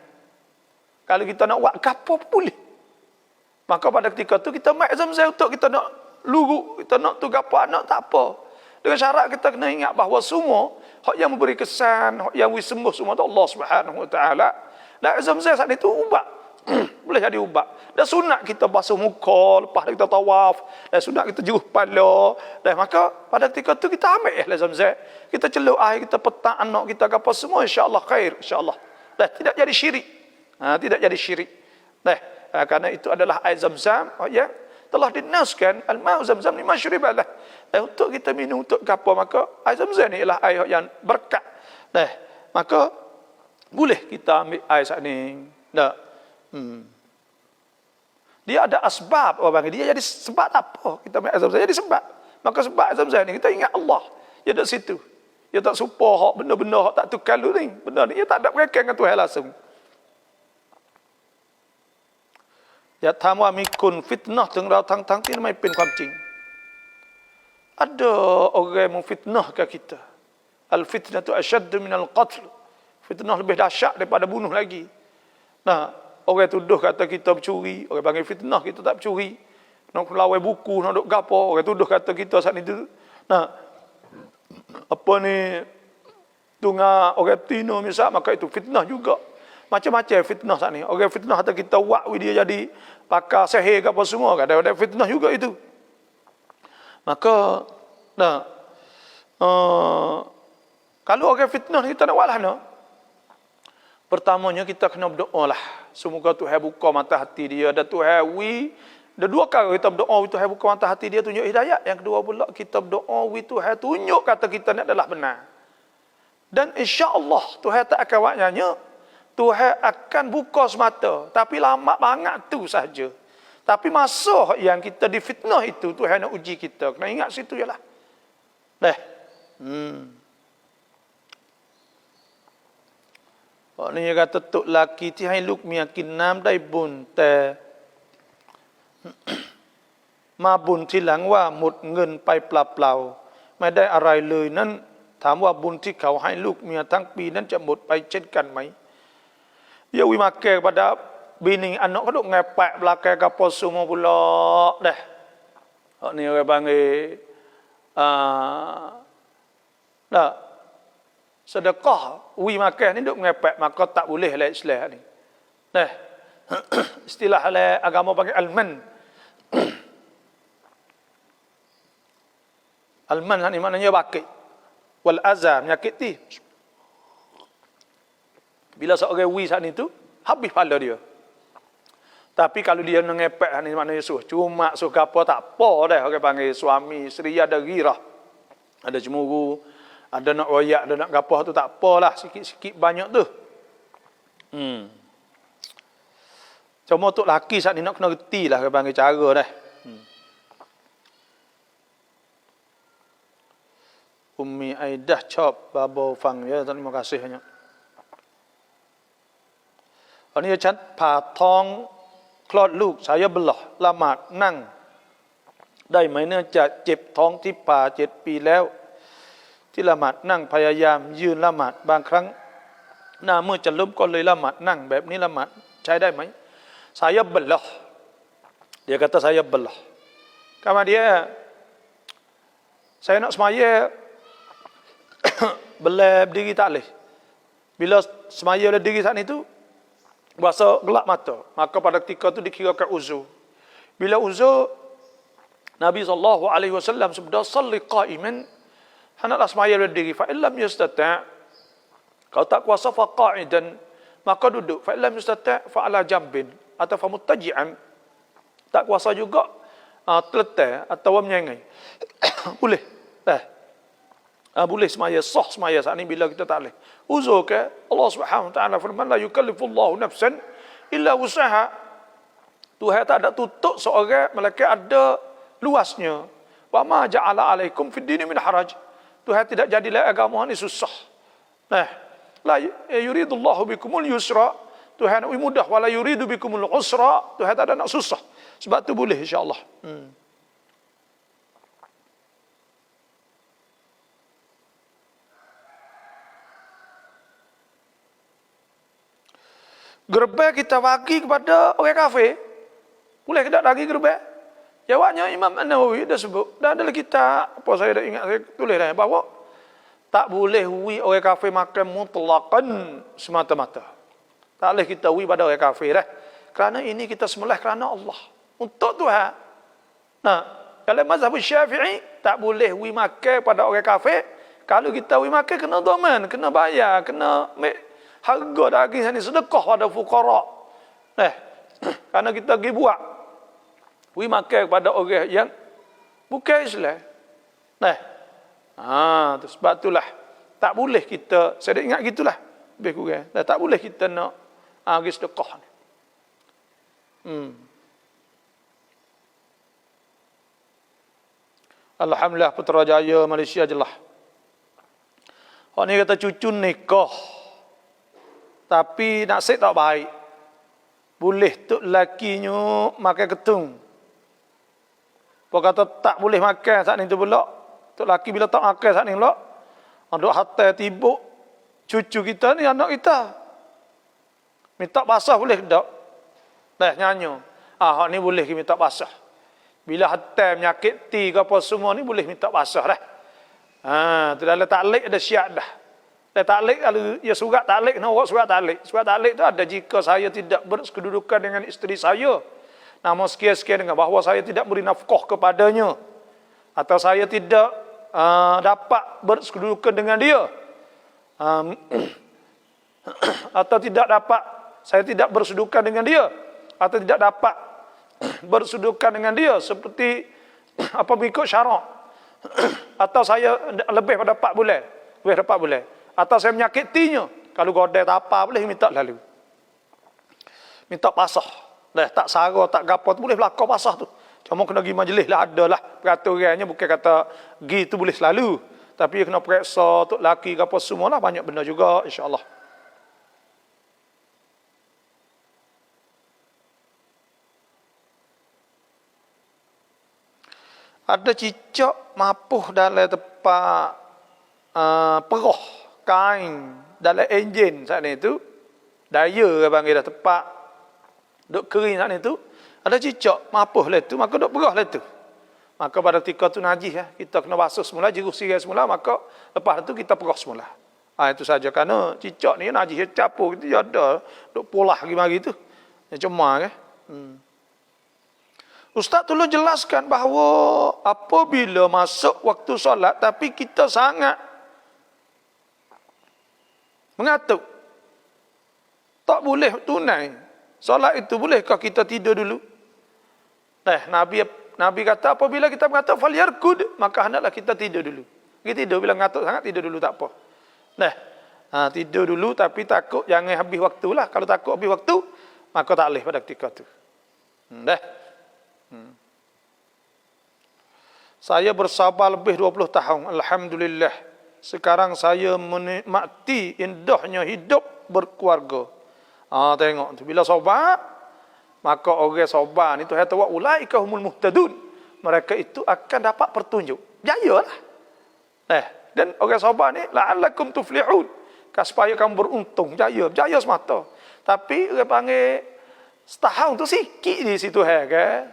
Kalau kita nak buat gapo boleh. Maka pada ketika tu kita mai zam-zam untuk kita nak luruk, kita nak tu gapo nak tak apa. Dengan syarat kita kena ingat bahawa semua hak yang memberi kesan, hak yang sembuh semua tu Allah Subhanahu Wa Taala. Dan zam-zam saat itu ubat. Boleh jadi ubat. Dan sunat kita basuh muka lepas kita tawaf, dan sunat kita jeruh kepala. Dan maka pada ketika tu kita ambil zam-zam. Kita celup air, kita petak anak kita apa semua insya-Allah khair insya-Allah. Dan tidak jadi syirik. Tidak jadi syirik. Karena itu adalah air zam-zam yang telah dinaskan al-ma'u zam-zam ni masyribalah. Untuk kita minum untuk apa, maka air zam-zam ni ialah air yang berkat. Maka boleh kita ambil air saat ni. Dia ada asbab orang panggil. Dia jadi sebab tak apa kita ambil air zam-zam, jadi sebab. Maka sebab air zam-zam ni kita ingat Allah. Dia ada situ. Dia tak supa hak benda-benda hak tak tukar ni. Benda ni dia tak ada berkaitan dengan Tuhan langsung. อยากถามว่ามีคนฟิตนะห์ถึงเราทั้งที่ไม่เป็นความจริง Ada orang yang memfitnahkan kita. Al-fitnatu asyaddu minal qatl. Fitnah lebih dahsyat daripada bunuh lagi. Orang tuduh kata kita bercuri, orang panggil fitnah kita tak bercuri. Nak melawai buku, nak duk gapo, orang tuduh kata kita saat itu. Apa ni tunggu orang tino misal, maka itu fitnah juga. Macam-macam fitnah saat ni. Orang fitnah kata kita wakwi dia jadi pakar sihir ke apa semua. Kadang-kadang fitnah juga itu. Maka kalau orang fitnah kita nak buat lah. Pertamanya kita kena berdoa lah. Semoga Tuhan buka mata hati dia. Dan Tuhan ada 2 kali kita berdoa, Tuhan buka mata hati dia, tunjuk hidayat. Yang kedua pula kita berdoa, Tuhan tunjuk kata kita ni adalah benar. Dan insya-Allah Tuhan tak akan buat nyanyi. Tuhan akan buka semata. Tapi lama banget tu saja. Tapi masa yang kita difitnah itu, Tuhan nak uji kita. Kena ingat situ je lah. Dah. Ni dia kata tok laki ti hai luk miakin nam dai bun teมาบุญทีหลังว่าหมดเงินไปเปล่าๆไม่ได้อะไรเลยนั้นถามว่าบุญที่เขาให้ลูกเมียทั้งปีนั้นจะหมดไปเช่นกันไหมya wi make pada bini anak kaduk ngepek belakang kapal semua pula dah hak ni orang panggil dah sedekah wi make ni duk ngepek maka tak boleh oleh Islam ni dah istilah oleh agama panggil alman alman ni maknanya bakit wal azam menyakiti. Bila seorang wi saat itu habis pahala dia. Tapi kalau dia ngepek ni maknanya cuma apa tak apa dah orang panggil suami isteri ada girah. Ada cemburu, ada nak royak, ada nak gapo tu tak apalah, sikit-sikit banyak tu. Cuma untuk laki saat ni nak kena reti lah orang panggil cara dah. Umi Aidah chop babo fang ya terima kasih banyak. Iniฉันผ่าท้องคลอดลูกsaya belahละหมาดนั่งได้ไหมเนื่องจากเจ็บท้องที่ผ่า7 ปีแล้วที่ละหมาดนั่งพยายามยืนละหมาดบางครั้งหน้ามืดจะล้มก็เลยละหมาดนั่งแบบนี้ละหมาดใช้ได้ไหม saya belah dia kata saya belah karena dia saya nak semaya belah berdiri tak boleh bila semaya berdiri saat itu bahasa gelap mata maka pada ketika itu dikirakan uzur bila uzur Nabi SAW sabda salli qa'iman hendaklah semaya berdiri fa illam yastata' kalau tak kuasa fa qa'idan maka duduk fa illam yastata' fa ala jambin atau fa muttaji'an tak kuasa juga terletak atau menyengai boleh boleh semaya sah semaya saat ini bila kita tak boleh uzur ke Allah Subhanahu wa taala firman la yukallifullahu nafsan illa wusaha Tuhan tak ada tutup seorang melainkan ada luasnya wa ma ja'ala alaikum fid din min haraj Tuhan tidak jadilah agama ini susah la yuridullahu bikumul yusra Tuhan nak mudah wala yuridu bikumul usra Tuhan tak ada nak susah sebab tu boleh insyaallah gerbek kita bagi kepada orang kafir. Boleh tidak bagi gerbek? Jawabnya Imam An-Nawawi dah sebut. Dan dalam kitab, apa saya dah ingat, saya tulis dah, bahawa tak boleh wi orang kafir makan mutlaqan semata-mata. Tak boleh kita wi pada orang kafir dah. Kerana ini kita sembelih kerana Allah. Untuk Tuhan. Nah, kalau mazhab Syafi'i, tak boleh wi makan pada orang kafir. Kalau kita wi makan, kena doman, kena bayar, kena harga daging ini sedekah pada fuqara. Karena kita pergi buat. We makan kepada orang yang bukan Islam. Terus sebab itulah tak boleh kita, saya dah ingat gitulah. Lebih kurang. Tak boleh kita nak pergi sedekah ni. Alhamdulillah Putrajaya Malaysia jelah. Orang ni kata cucu nikah. Tapi nasib tak baik. Boleh tok lakinya makan ketung. Apa kata tak boleh makan saat ni tu pula. Tok laki bila tak makan saat ni pula. Duk hatai tibuk cucu kita ni anak kita. Minta basah boleh tak? Dah nyanyi. Hak ni boleh minta basah. Bila hatai menyakiti ke apa semua ni boleh minta basah dah. Tu dah taklid ada syiat dah. Taklid kalau ya surat taklid kena orang surat taklid. Surat taklid tu ada jika saya tidak berkedudukan dengan isteri saya. Namun sekian-sekian dengan bahawa saya tidak beri nafkah kepadanya. Atau saya tidak dapat berkedudukan dengan dia. Atau tidak dapat, saya tidak bersedukan dengan dia. Atau tidak dapat bersedukan dengan dia. Seperti apa mengikut syarak. Atau saya lebih pada 4 bulan. Lebih pada 4 bulan. Atau saya menyakitinya. Kalau godai tak apa boleh minta lalu. Minta pasah. Dah tak sara, tak gapo tu boleh berlaku basah tu. Cuma kena pergi majlis lah, ada lah peraturannya, bukan kata pergi tu boleh selalu. Tapi kena periksa untuk laki ke apa semua lah, banyak benda juga insya-Allah. Ada cicak mapuh dalam tempat perah kain dalam enjin saat ni tu, daya ke panggil dah, tempat duk kering saat ni tu, ada cicak mapuh lah tu, maka duk perah lah tu. Maka pada ketika tu najis ya, kita kena basuh semula, jerus sirai semula, maka lepas tu kita perah semula. Itu saja, kerana cicak ni najis capur gitu, ada duk polah lagi tu. Cuma kan. Ustaz tolong jelaskan bahawa apabila masuk waktu solat tapi kita sangat mengantuk, tak boleh tunai solat itu, bolehkah kita tidur dulu? Nabi kata apabila kita mengantuk falyarkud, maka hendaklah kita tidur dulu. Kita tidur bila mengantuk sangat, tidur dulu tak apa. Tidur dulu, tapi takut jangan habis waktu lah. Kalau takut habis waktu, maka tak boleh pada ketika tu. Saya bersabar lebih 20 tahun, alhamdulillah. Sekarang saya menikmati indahnya hidup berkeluarga. Tengok tu, bila sabar, maka orang sabar ni Tuhan tahu ulaika humul muhtadun. Mereka itu akan dapat petunjuk. Jayalah. Dan orang sabar ni la'allakum tuflihun. Supaya kamu beruntung, jaya semata. Tapi orang panggil setahun tu sikit di situ kan.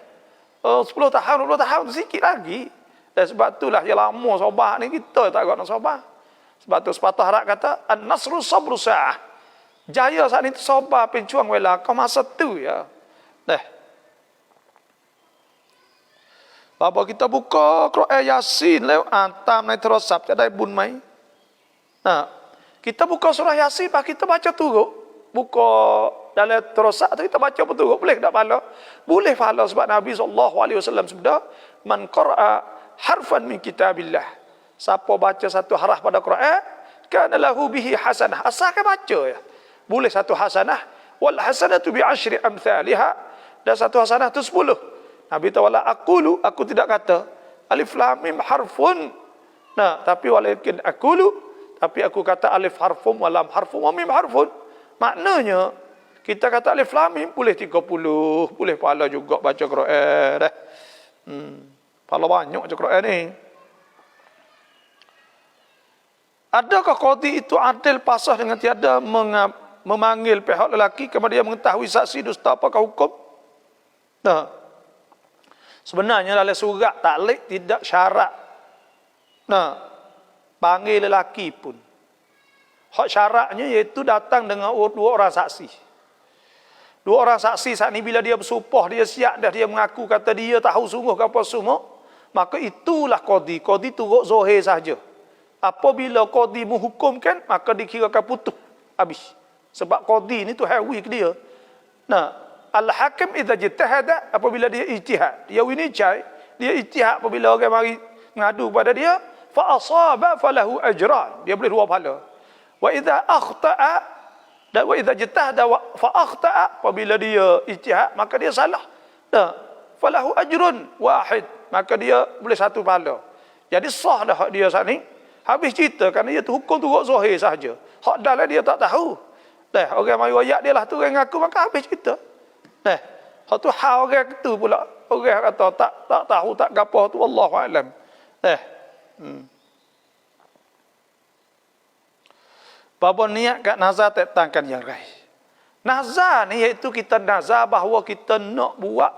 10 tahun, 20 tahun tu sikit lagi. Dan sebab itulah dia lama sabar ni, kita tak nak sabar. Sebab tu sepatah Arab kata an-nasru sabru sa'ah. Jaya saat ni tu sabar pencuang wala kau masa tu ya. Bapa kita buka Quran Yasin lewat antam naik terosap ada bun mai. Kita buka surah Yasin pak kita baca turuk. Buka dalam terosap tu kita baca betul, boleh tak pahala? Boleh pahala sebab Nabi SAW sabda, man qara'a harfan min kitabillah. Siapa baca satu haraf pada Quran, kana lahu bihi hasanah. Asalkan baca ya. Boleh satu hasanah, wal hasanatu bi asyri amsalha. Dan satu hasanah tu 10. Nabi tawalla aqulu, aku tidak kata alif lam mim harfun. Tapi walakin aqulu, tapi aku kata alif harfun wa lam harfun wa mim harfun. Maknanya kita kata alif lam mim boleh 30, boleh pahala juga baca Quran dah. Pahala banyak baca Quran ni. Adakah qadi itu adil pasah dengan tiada memanggil pihak lelaki kemudian mengetahui saksi dusta, apakah hukum? Sebenarnya dalam surat taklid tidak syarat panggil lelaki pun. Hak syaratnya iaitu datang dengan 2 orang saksi. 2 orang saksi saat ni bila dia bersumpah, dia siap dah, dia mengaku kata dia tahu sungguh ke apa semua, maka itulah qadi. Qadi turut zahir saja. Apabila qadi menghukumkan, maka dikirakan putus habis. Sebab qadi ni tu hawi ke dia. Al-hakim idza jitahada, apabila dia ijtihad, dia winicai, dia ijtihad apabila orang mari mengadu kepada dia, fa asaba falahu ajran, dia boleh 2 pahala. Wa idza akhta'a, dan wa idza jitahada fa akhta'a, apabila dia ijtihad maka dia salah, falahu ajrun wahid, maka dia boleh 1 pahala. Jadi sah dah hak dia saat ni. Habis cerita, kerana dia tu hukum tu zahir sahaja. Hak dalam dia tak tahu. Orang mari ayat dia lah tu orang ngaku, maka habis cerita. Hak tu hal orang tu pula. Orang kata tak tahu, tak gapo tu, wallahu alam. Bapa niat kat nazar tentangkan yang lain. Nazar ni iaitu kita nazar bahawa kita nak buat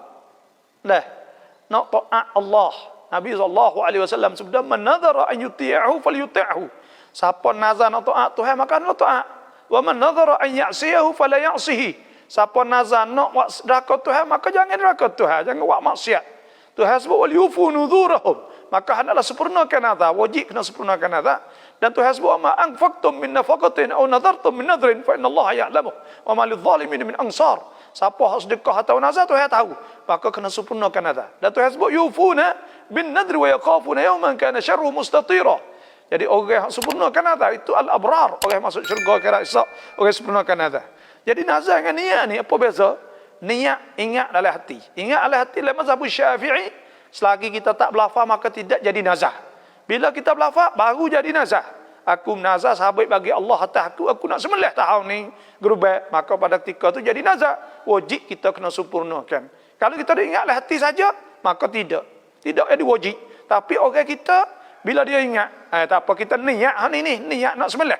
nak taat Allah. Nabi SAW sabda, man nadhara an yuti'ahu falyuti'hu. Siapa nazar nak taat Tuhan, maka nak taat. Wa man nadhara an ya'siyahu fala ya'sihi. Siapa nazar nak buat sedekah Tuhan, maka jangan deraka Tuhan, jangan buat maksiat. Tuhan sebut wal yufu nuzurahum, maka hendaklah sempurnakan nazar, wajib kena sempurnakan nazar. Dan Tuhan sebut ma anfaqtum min nafaqatin aw nadartum min nadrin fa innallaha ya'lamu wa ma lidh-dhalimin min ansar. Siapa hak sedekah atau nazar Tuhan tahu, maka kena sempurnakan nazar. Dan Tuhan sebut yufuna bin nadri wa yaqafuna yawman kana syarruhu mustatira. Jadi orang yang sempurnakan nazar itu al-abrar, orang yang masuk syurga akhirat esok, orang yang sempurnakan nazar. Jadi nazar dengan niat ni apa beza? niat, ingat dalam hati. Ingat dalam hati dalam mazhab Syafi'i, selagi kita tak berlafaz maka tidak jadi nazah. Bila kita berlafaz baru jadi nazah. Aku nazah sahabat bagi Allah atas aku nak sembelih tahun ni gerubak, maka pada ketika tu jadi nazah. Wajib kita kena sempurnakan. Kalau kita dah ingat dalam hati saja, maka tidak jadi wajib. Tapi orang kita bila dia ingat, tak apa kita niat ni niat nak sembelih.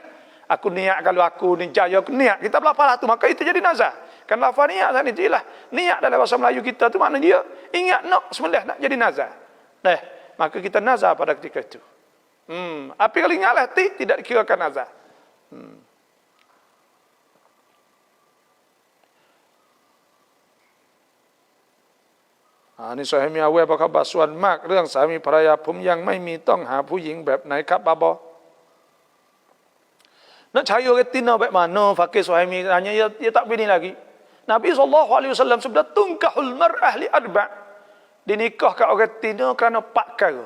Aku niat kalau aku ni jaya aku niat, kita berlafaz tu maka itu jadi nazah. Kan lafaz niat tadi tu ialah niat dalam bahasa Melayu kita tu makna dia ingat nak sembelih nak jadi nazah. Maka kita nazah pada ketika itu. Tapi kalau ingatlah hati tidak dikirakan nazah. Ni Sahihมีawal บอกว่าส่วนมากเรื่องสามีภรรยาผมยังไม่มีต้องหาผู้หญิงแบบไหนครับบาบอ Nak cari orang tina baik mana? Fakir Suhaimi tanya, dia tak begini lagi. Nabi SAW sebut tunkahul mar'ah li arba'. Dinikahkan orang tina kerana 4 perkara.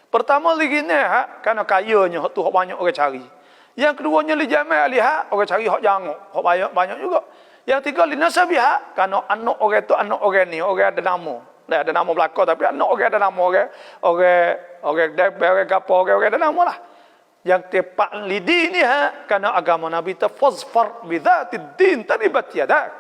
Pertama lagi ni kerana kayanya, tu hak banyak orang cari. Yang keduanya li jamal liha, orang cari hak jangok, hak banyak juga. Yang tiga li nasabiha, kerana anak orang tu anak orang ni, orang ada nama. Ada nama belakang tapi anak orang ada nama orang debel, orang gapo, orang ada nama lah. Yang tepat lidi ni kerana agama Nabi tu fazfar bidzatid din taribat yadak.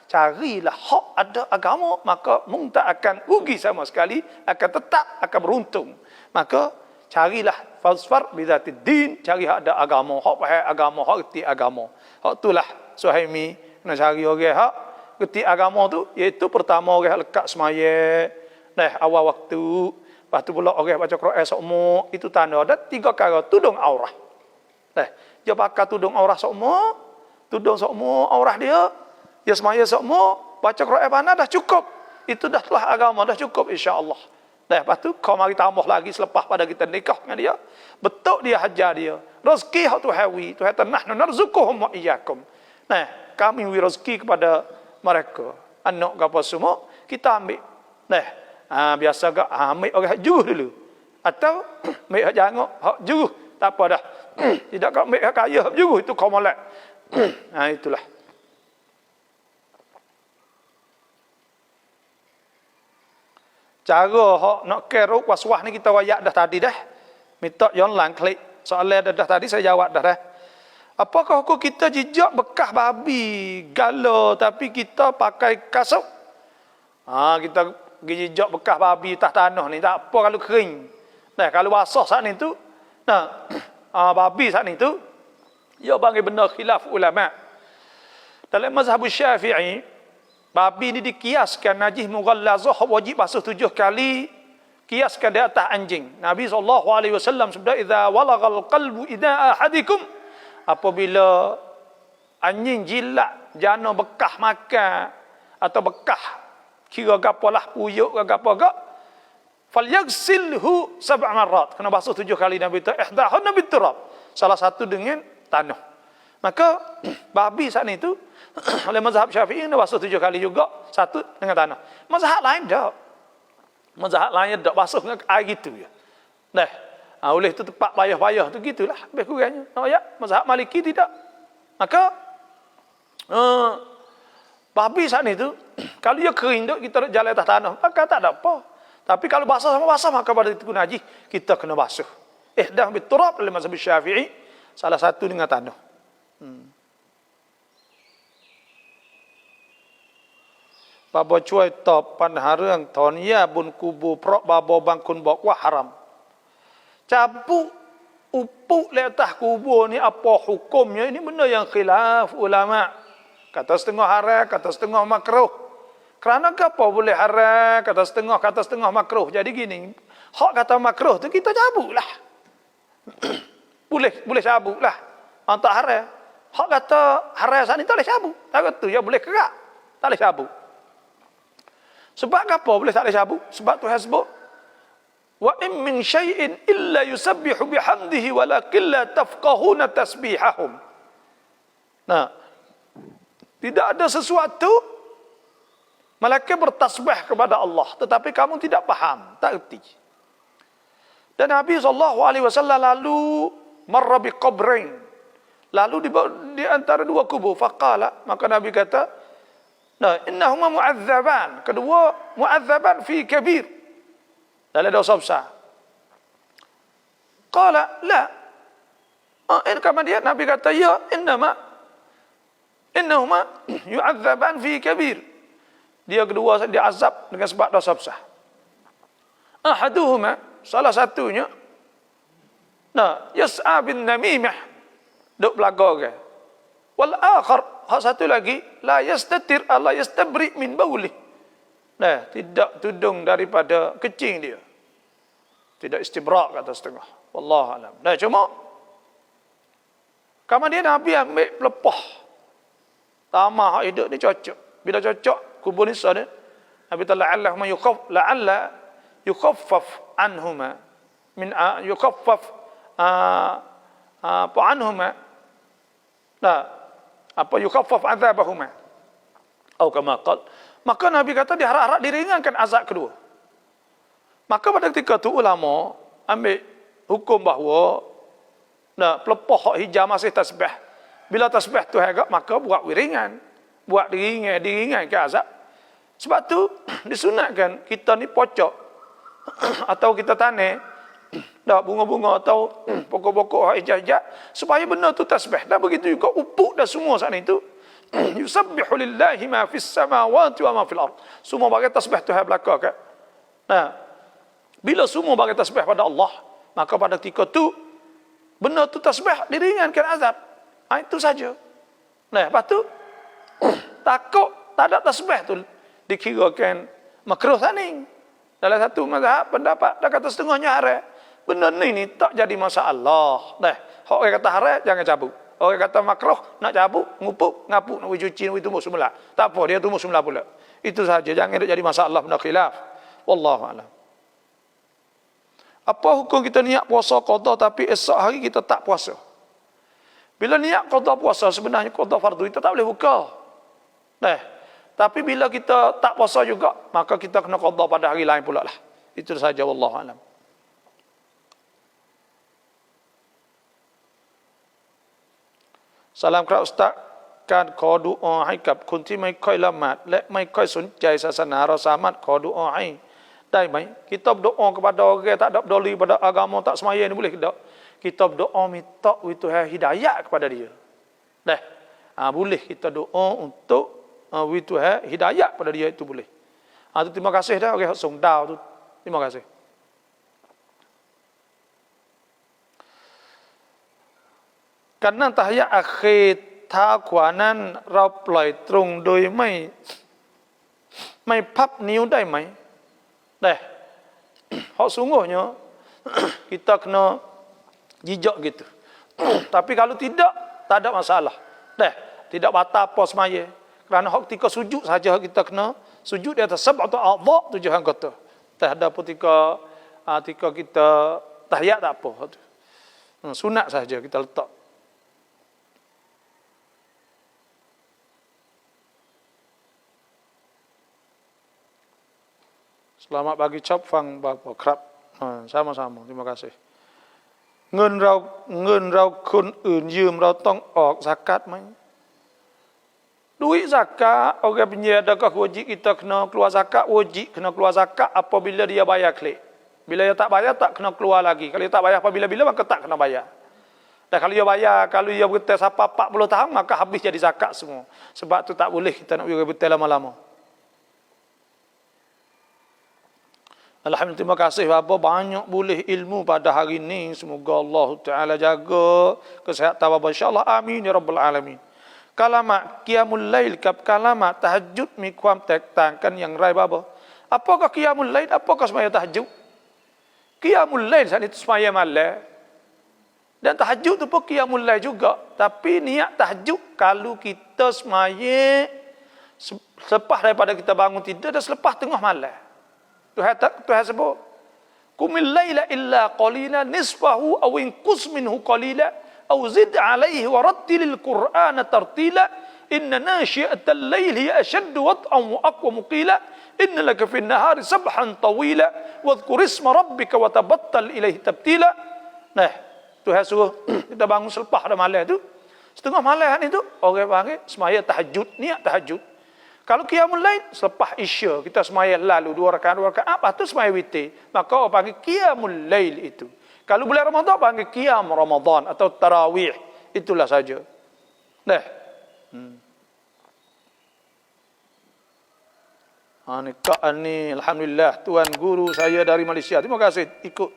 Carilah hak ada agama, maka mung tak akan rugi sama sekali, akan tetap akan beruntung. Maka carilah fazfar bidzatid din, cari hak ada agama, hak faham agama, hak reti agama. Hak itulah Suhaimi nak cari orang hak reti agama tu, iaitu pertama orang lekat semaya, awal waktu. Lepas tu pula orang baca Quran seumur, itu tanda. Dan 3 perkara, tudung aurah. Dia pakai tudung aurah seumur, tudung seumur aurah dia semaya seumur, baca Quran mana dah cukup. Itu dah telah agama, dah cukup insya-Allah. Lepas tu kau mari tambah lagi selepas pada kita nikah dengan dia, betul dia hajar dia. Rezeki hak tu hawi, tu kata nahnu narzuquhum wa iyyakum. Kami wi rezeki kepada mereka. Anak ke apa semua kita ambil. Biasa gak ambil orang hak juruh dulu. Atau ambil hak jangok, hak juruh. Tak apa dah. Tidak kau ambil hak kaya, hak juruh. Itu kau molek. Itulah. Cara hak nak keruk waswah ni kita wayak dah tadi dah. Minta yang lang klik. Soalan dah tadi saya jawab dah. Apakah hukum kita jejak bekas babi gala tapi kita pakai kasut? Kita jejak bekas babi atas tanah ni tak apa kalau kering. Kalau basah saat ni tu, babi saat ni tu, dia panggil benda khilaf ulama. Dalam mazhab Syafi'i, babi ni dikiaskan najis mughallazah wajib basuh 7 kali, kiaskan di atas anjing. Nabi SAW sebut, "Idza walagal qalbu ida ahadikum", apabila anjing jilat jana bekah makan atau bekah kira gapalah puyuk ke gapa gak, falyagsilhu 7 marat, kena basuh 7 kali. Nabi tu ihdahunna biturab, salah satu dengan tanah. Maka babi saat itu oleh mazhab Syafi'i kena basuh 7 kali juga, satu dengan tanah. Mazhab lain tak. Mazhab lain tak basuh dengan air gitu ya. Oleh itu tempat payah-payah tu gitulah lebih kurangnya. Mazhab Maliki tidak. Maka babi saat itu kalau dia kering tu kita jalan atas tanah, maka tak ada apa. Tapi kalau basah sama basah, maka pada itu najis, kita kena basuh. Ihdah biturab dalam mazhab Syafi'i, salah satu dengan tanah. Babo cuai top pan harang ton ya bun kubu prok babo bangkun bok wah haram. Cabuk upuk le atas kubur ni apa hukumnya? Ini benda yang khilaf ulama. Kata setengah haram, kata setengah makruh. Kerana apa boleh haram, kata setengah makruh. Jadi gini, hak kata makruh tu kita cabutlah. boleh cabutlah. Antara haram. Hak kata haram saat ni tak boleh cabut. Tak kata ya boleh kerak. Tak boleh cabut. Sebab apa boleh tak boleh cabut? Sebab Tuhan sebut, wa in min syai'in illa yusabbihu bihamdihi walakin la tafqahuna tasbihahum. Tidak ada sesuatu malaikat bertasbih kepada Allah, tetapi kamu tidak faham, tak erti. Dan Nabi SAW lalu marra biqabrain, lalu di antara 2 kubur, faqala, maka Nabi kata, Nah, innahuma mu'adzaban. Kedua, mu'adzaban fi kabir. Dalam dosa besar. Qala la. Kemudian Nabi kata, ya, innahuma yu'adzaban fi kabir. Dia kedua diazab dengan sebab dosa besar. Ahaduhuma, salah satunya, nah, yas'a bin namimah, duk belagak. Wal akhar, hak satu lagi, la yastatir alla yastabri min baulih. Nah, tidak tudung daripada kencing dia. Tidak istibrak kata setengah. Wallahu alam. Nah, cuma kemudian Nabi ambil pelepah. Tamah hak hidup ni cocok. Bila cocok kubur nisa ni, Nabi ta la'alla yukhaffaf anhuma min yukhaffaf apa anhuma. Nah, apa yukhaffaf azabahuma. Atau kama qala. Maka Nabi kata diharap-harap diringankan azab kedua. Maka pada ketika itu ulama ambil hukum bahawa pelepah hijau masih tasbih. Bila tasbih tu agak maka buat wiringan, buat diringan ke azab. Sebab tu disunatkan kita ni pocok atau kita tanam bunga-bunga atau pokok-pokok hijau-hijau supaya benda tu tasbih. Dan begitu juga upuk dan semua saat itu yusabbihu lillahi ma fis samawati wa ma fil ard. Semua bagi tasbih Tuhan belaka kan. Nah, bila semua bagi tasbih pada Allah, maka pada ketika tu benda tu tasbih diringankan azab. Itu saja. Nah, lepas tu takut tak ada tasbih tu dikirakan makruh saning. Dalam satu mazhab pendapat dah kata setengahnya haram. Benda ni tak jadi masalah. Dah, orang kata haram jangan cabut. Orang kata makruh nak cabut, ngupuk, ngapuk, nak cuci, nak tumbuh semula. Tak apa, dia tumbuh semula pula. Itu saja, jangan jadi masalah benda khilaf. Wallahu a'lam. Apa hukum kita niat puasa qada tapi esok hari kita tak puasa? Bila niat qada puasa sebenarnya qada fardu kita tak boleh buka. Nah, tapi bila kita tak puasa juga, maka kita kena qada pada hari lain pula lah. Itu saja, wallahu a'lam. Salam kepada Ustaz,การขอดุอาให้กับคนที่ไม่ค่อยละหมาดและไม่ค่อยสนใจศาสนาเราสามารถขอดุอาให้ได้ไหม kita berdoa kepada orang tak ada peduli pada agama tak sembahyang ni boleh tak? Kita berdoa minta Tuhan hidayah kepada dia. Dah. Boleh kita doa untuk Tuhan hidayah kepada dia, itu boleh. Tu terima kasih dah orang song dao tu. Terima kasih. Karena tahiyat akhir ถ้าขวานั้นเราปล่อยตรงโดยไม่พับนิ้วได้ไหมได้ hak sungguhnya kita kena jijak gitu. Tapi kalau tidak, tak ada masalah. Dah, tidak batal apa semaya. Kerana hak ketika sujud saja kita kena sujud di atas sab'atu a'dha, tujuh anggota. Tak ada apa ketika kita tahiyat tak apa. Sunat saja kita letak. Selamat pagi Chop Fang Bapak Krab. Sama-sama, terima kasih. เงินเราคนอื่นยืมเราต้องออกซะกัตไหม Duit zakat orang punya adakah wajib kita kena keluar zakat? Wajib kena keluar zakat apabila dia bayar klik. Bila dia tak bayar tak kena keluar lagi. Kalau dia tak bayar apabila-bila maka tak kena bayar. Dan kalau dia bayar, kalau dia berhutang sampai 40 tahun maka habis jadi zakat semua. Sebab tu tak boleh kita nak berhutang lama-lama. Alhamdulillah, terima kasih Bapak, banyak boleh ilmu pada hari ini. Semoga Allah Ta'ala jaga kesihatan Bapak, insyaAllah, amin ya Rabbal Alamin. Kalamat qiyamul lail kap kalamat tahajud มีความแตกต่างกันอย่างไร Bapak? Apakah qiyamul lail, apakah sembahyang tahajud? Qiyamul lail saat itu sembahyang malam. Dan tahajud itu pun qiyamul lail juga. Tapi niat tahajud kalau kita sembahyang selepas daripada kita bangun tidur dan selepas tengah malam. Tuhan sebut, Qumil laila illa qalila nisfahu aw inqus minhu qalila aw zid alaihi wa rattilil Qur'ana tartila inna nashi'atal lail hiya ashaddu wat'an wa aqwamu qila inna laka fin nahari sabhan tawila wadhkur isma rabbika wa tabattal ilaihi tabtila. Nah, Tuhan suruh kita bangun selepas dah malam tu, setengah malam itu orang panggil sembahyang tahajud, niat tahajud. Kalau qiyamul lail selepas isya kita sembahyang lalu 2 rakaat lepas tu sembahyang witir, maka orang panggil qiyamul lail itu. Kalau bulan Ramadan panggil qiyam Ramadan atau tarawih, itulah saja. Nah. Ni alhamdulillah tuan guru saya dari Malaysia. Terima kasih ikut.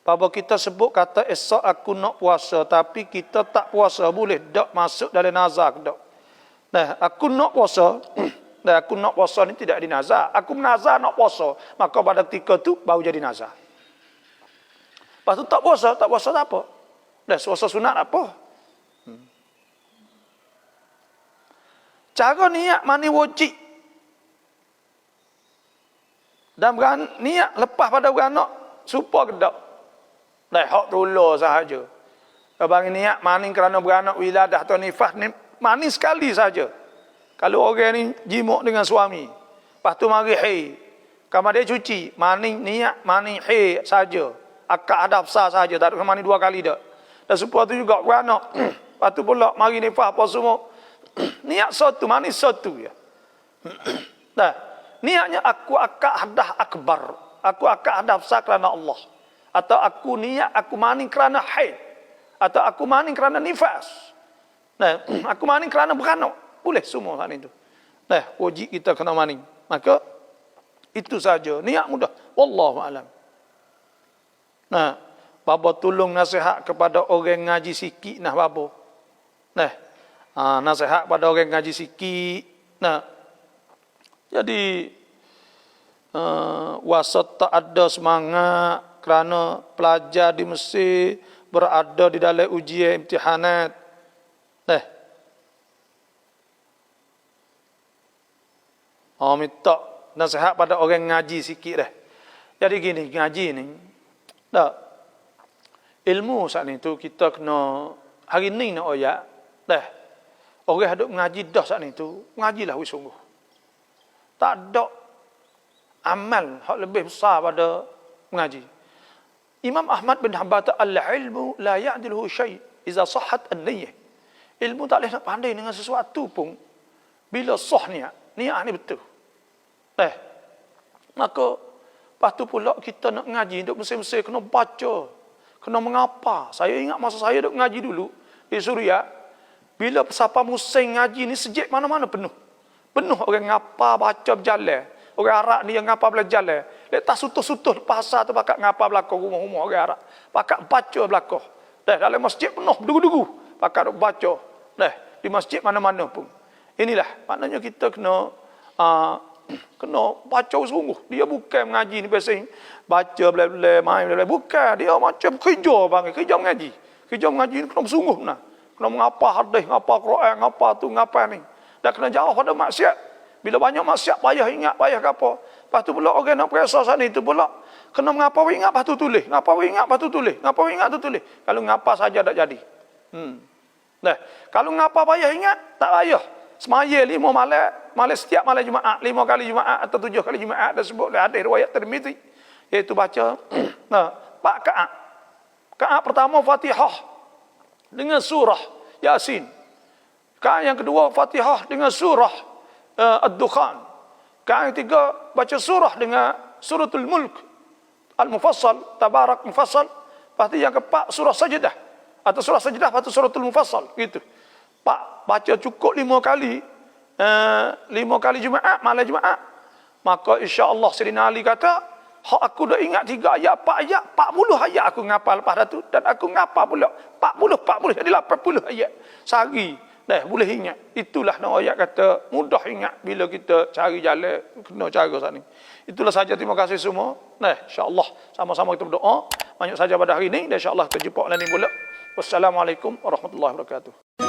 Bapa kita sebut kata esok aku nak puasa tapi kita tak puasa boleh tak masuk dalam nazar tak. Nah, aku nak puasa. Dan aku nak puasa ni tidak dinazar. Aku menazar nak puasa. Maka pada ketika tu baru jadi nazar. Lepas tu tak puasa tak apa. Dan puasa sunat apa? Cara niat mani wajib. Dan niat lepas pada beranak supaya ke tak? Dah hak dulu sahaja. Abang niat mani kerana beranak wiladah atau nifas ni mani sekali saja. Kalau orang ni jimuk dengan suami, lepas tu mari hai, kamar dia cuci, mani niat mani hai saja, akad hadap sah saja, tak ada mani 2 kali dak. Dan supaya tu juga beranak, lepas tu pula mari nifas apa semua, niat satu, mani satu ya. Nah, niatnya aku akad hadah akbar, aku akad hadap sah kerana Allah, atau aku niat aku mani kerana haid, atau aku mani kerana nifas. Nah, aku mani kerana beranak. Boleh semua hal itu. Nah, wajib kita kena mani. Maka itu saja. Niat mudah. Wallahu alam. Nah, bapa tolong nasihat kepada orang ngaji sikit nah bapa. Nah, nasihat pada orang ngaji sikit. Nah, jadi wasat tak ada semangat kerana pelajar di Mesir berada di dalam ujian imtihanat. Nah, minta nasihat pada orang ngaji sikit dah. Jadi gini, ngaji ni, dah, ilmu saat ni tu kita kena, hari ni nak oyak, dah, orang hadap ngaji dah saat ni tu, ngajilah sungguh. Tak ada amal hak lebih besar pada mengaji. Imam Ahmad bin Hanbal kata, al-ilmu la ya'diluhu syai' iza sahhat an-niyyah. Ilmu tak boleh nak pandai dengan sesuatu pun bila sah niat ni betul. Maka lepas tu pula kita nak ngaji duk mesti-mesti kena baca, kena mengapa. Saya ingat masa saya duk ngaji dulu di Suria, bila siapa musim ngaji ni sejak mana-mana penuh. Penuh orang ngapa baca berjalan. Orang Arab ni yang ngapa belajar. Letak sutuh-sutuh pasar tu pakak ngapa belakang rumah-rumah orang Arab. Pakak baca belakang. Dalam masjid penuh berdugu-dugu. Pakak duk baca. Di masjid mana-mana pun. Inilah maknanya kita kena baca sungguh. Dia bukan mengaji ni biasa baca bela-bela main bela-bela, bukan. Dia macam kerja bang, kerja mengaji. Kerja mengaji ni kena bersungguh nah. Kena mengapa hadis, ngapa Quran, ngapa tu, ngapa ni. Dan kena jauh pada maksiat. Bila banyak maksiat payah ingat, payah apa. Lepas tu pula orang nak periksa sana itu pula kena mengapa ingat lepas tu tulis, ngapa ingat lepas tu tulis, ngapa ingat tu tulis. Kalau ngapa saja tak jadi. Nah, kalau ngapa payah ingat, tak payah. Semaya 5 malam setiap malam Jumaat, 5 kali Jumaat atau 7 kali Jumaat dah sebut ada riwayat Tirmizi iaitu baca 4 rakaat. Rakaat pertama Fatihah dengan surah Yasin. Rakaat yang kedua Fatihah dengan surah Ad-Dukhan. Rakaat yang ketiga baca surah dengan suratul Mulk Al-Mufassal, Tabarak Mufassal. Lepas tu yang keempat surah Sajdah atau surah Sajdah lepas tu suratul Mufassal gitu. Baca cukup 5 kali 5 kali Jumaat, malam Jumaat, maka insya-Allah Sayyidina Ali kata, hak aku dah ingat 3 ayat, 4 ayat, 40 ayat aku ngapal lepas tu, dan aku ngapal pula 40 jadi 80 ayat sehari. Dah boleh ingat. Itulah nak ayat kata mudah ingat bila kita cari jalan kena cara saat ni. Itulah saja, terima kasih semua. Nah, insya-Allah sama-sama kita berdoa banyak saja pada hari ini dan insya-Allah kita jumpa lagi pula. Wassalamualaikum warahmatullahi wabarakatuh.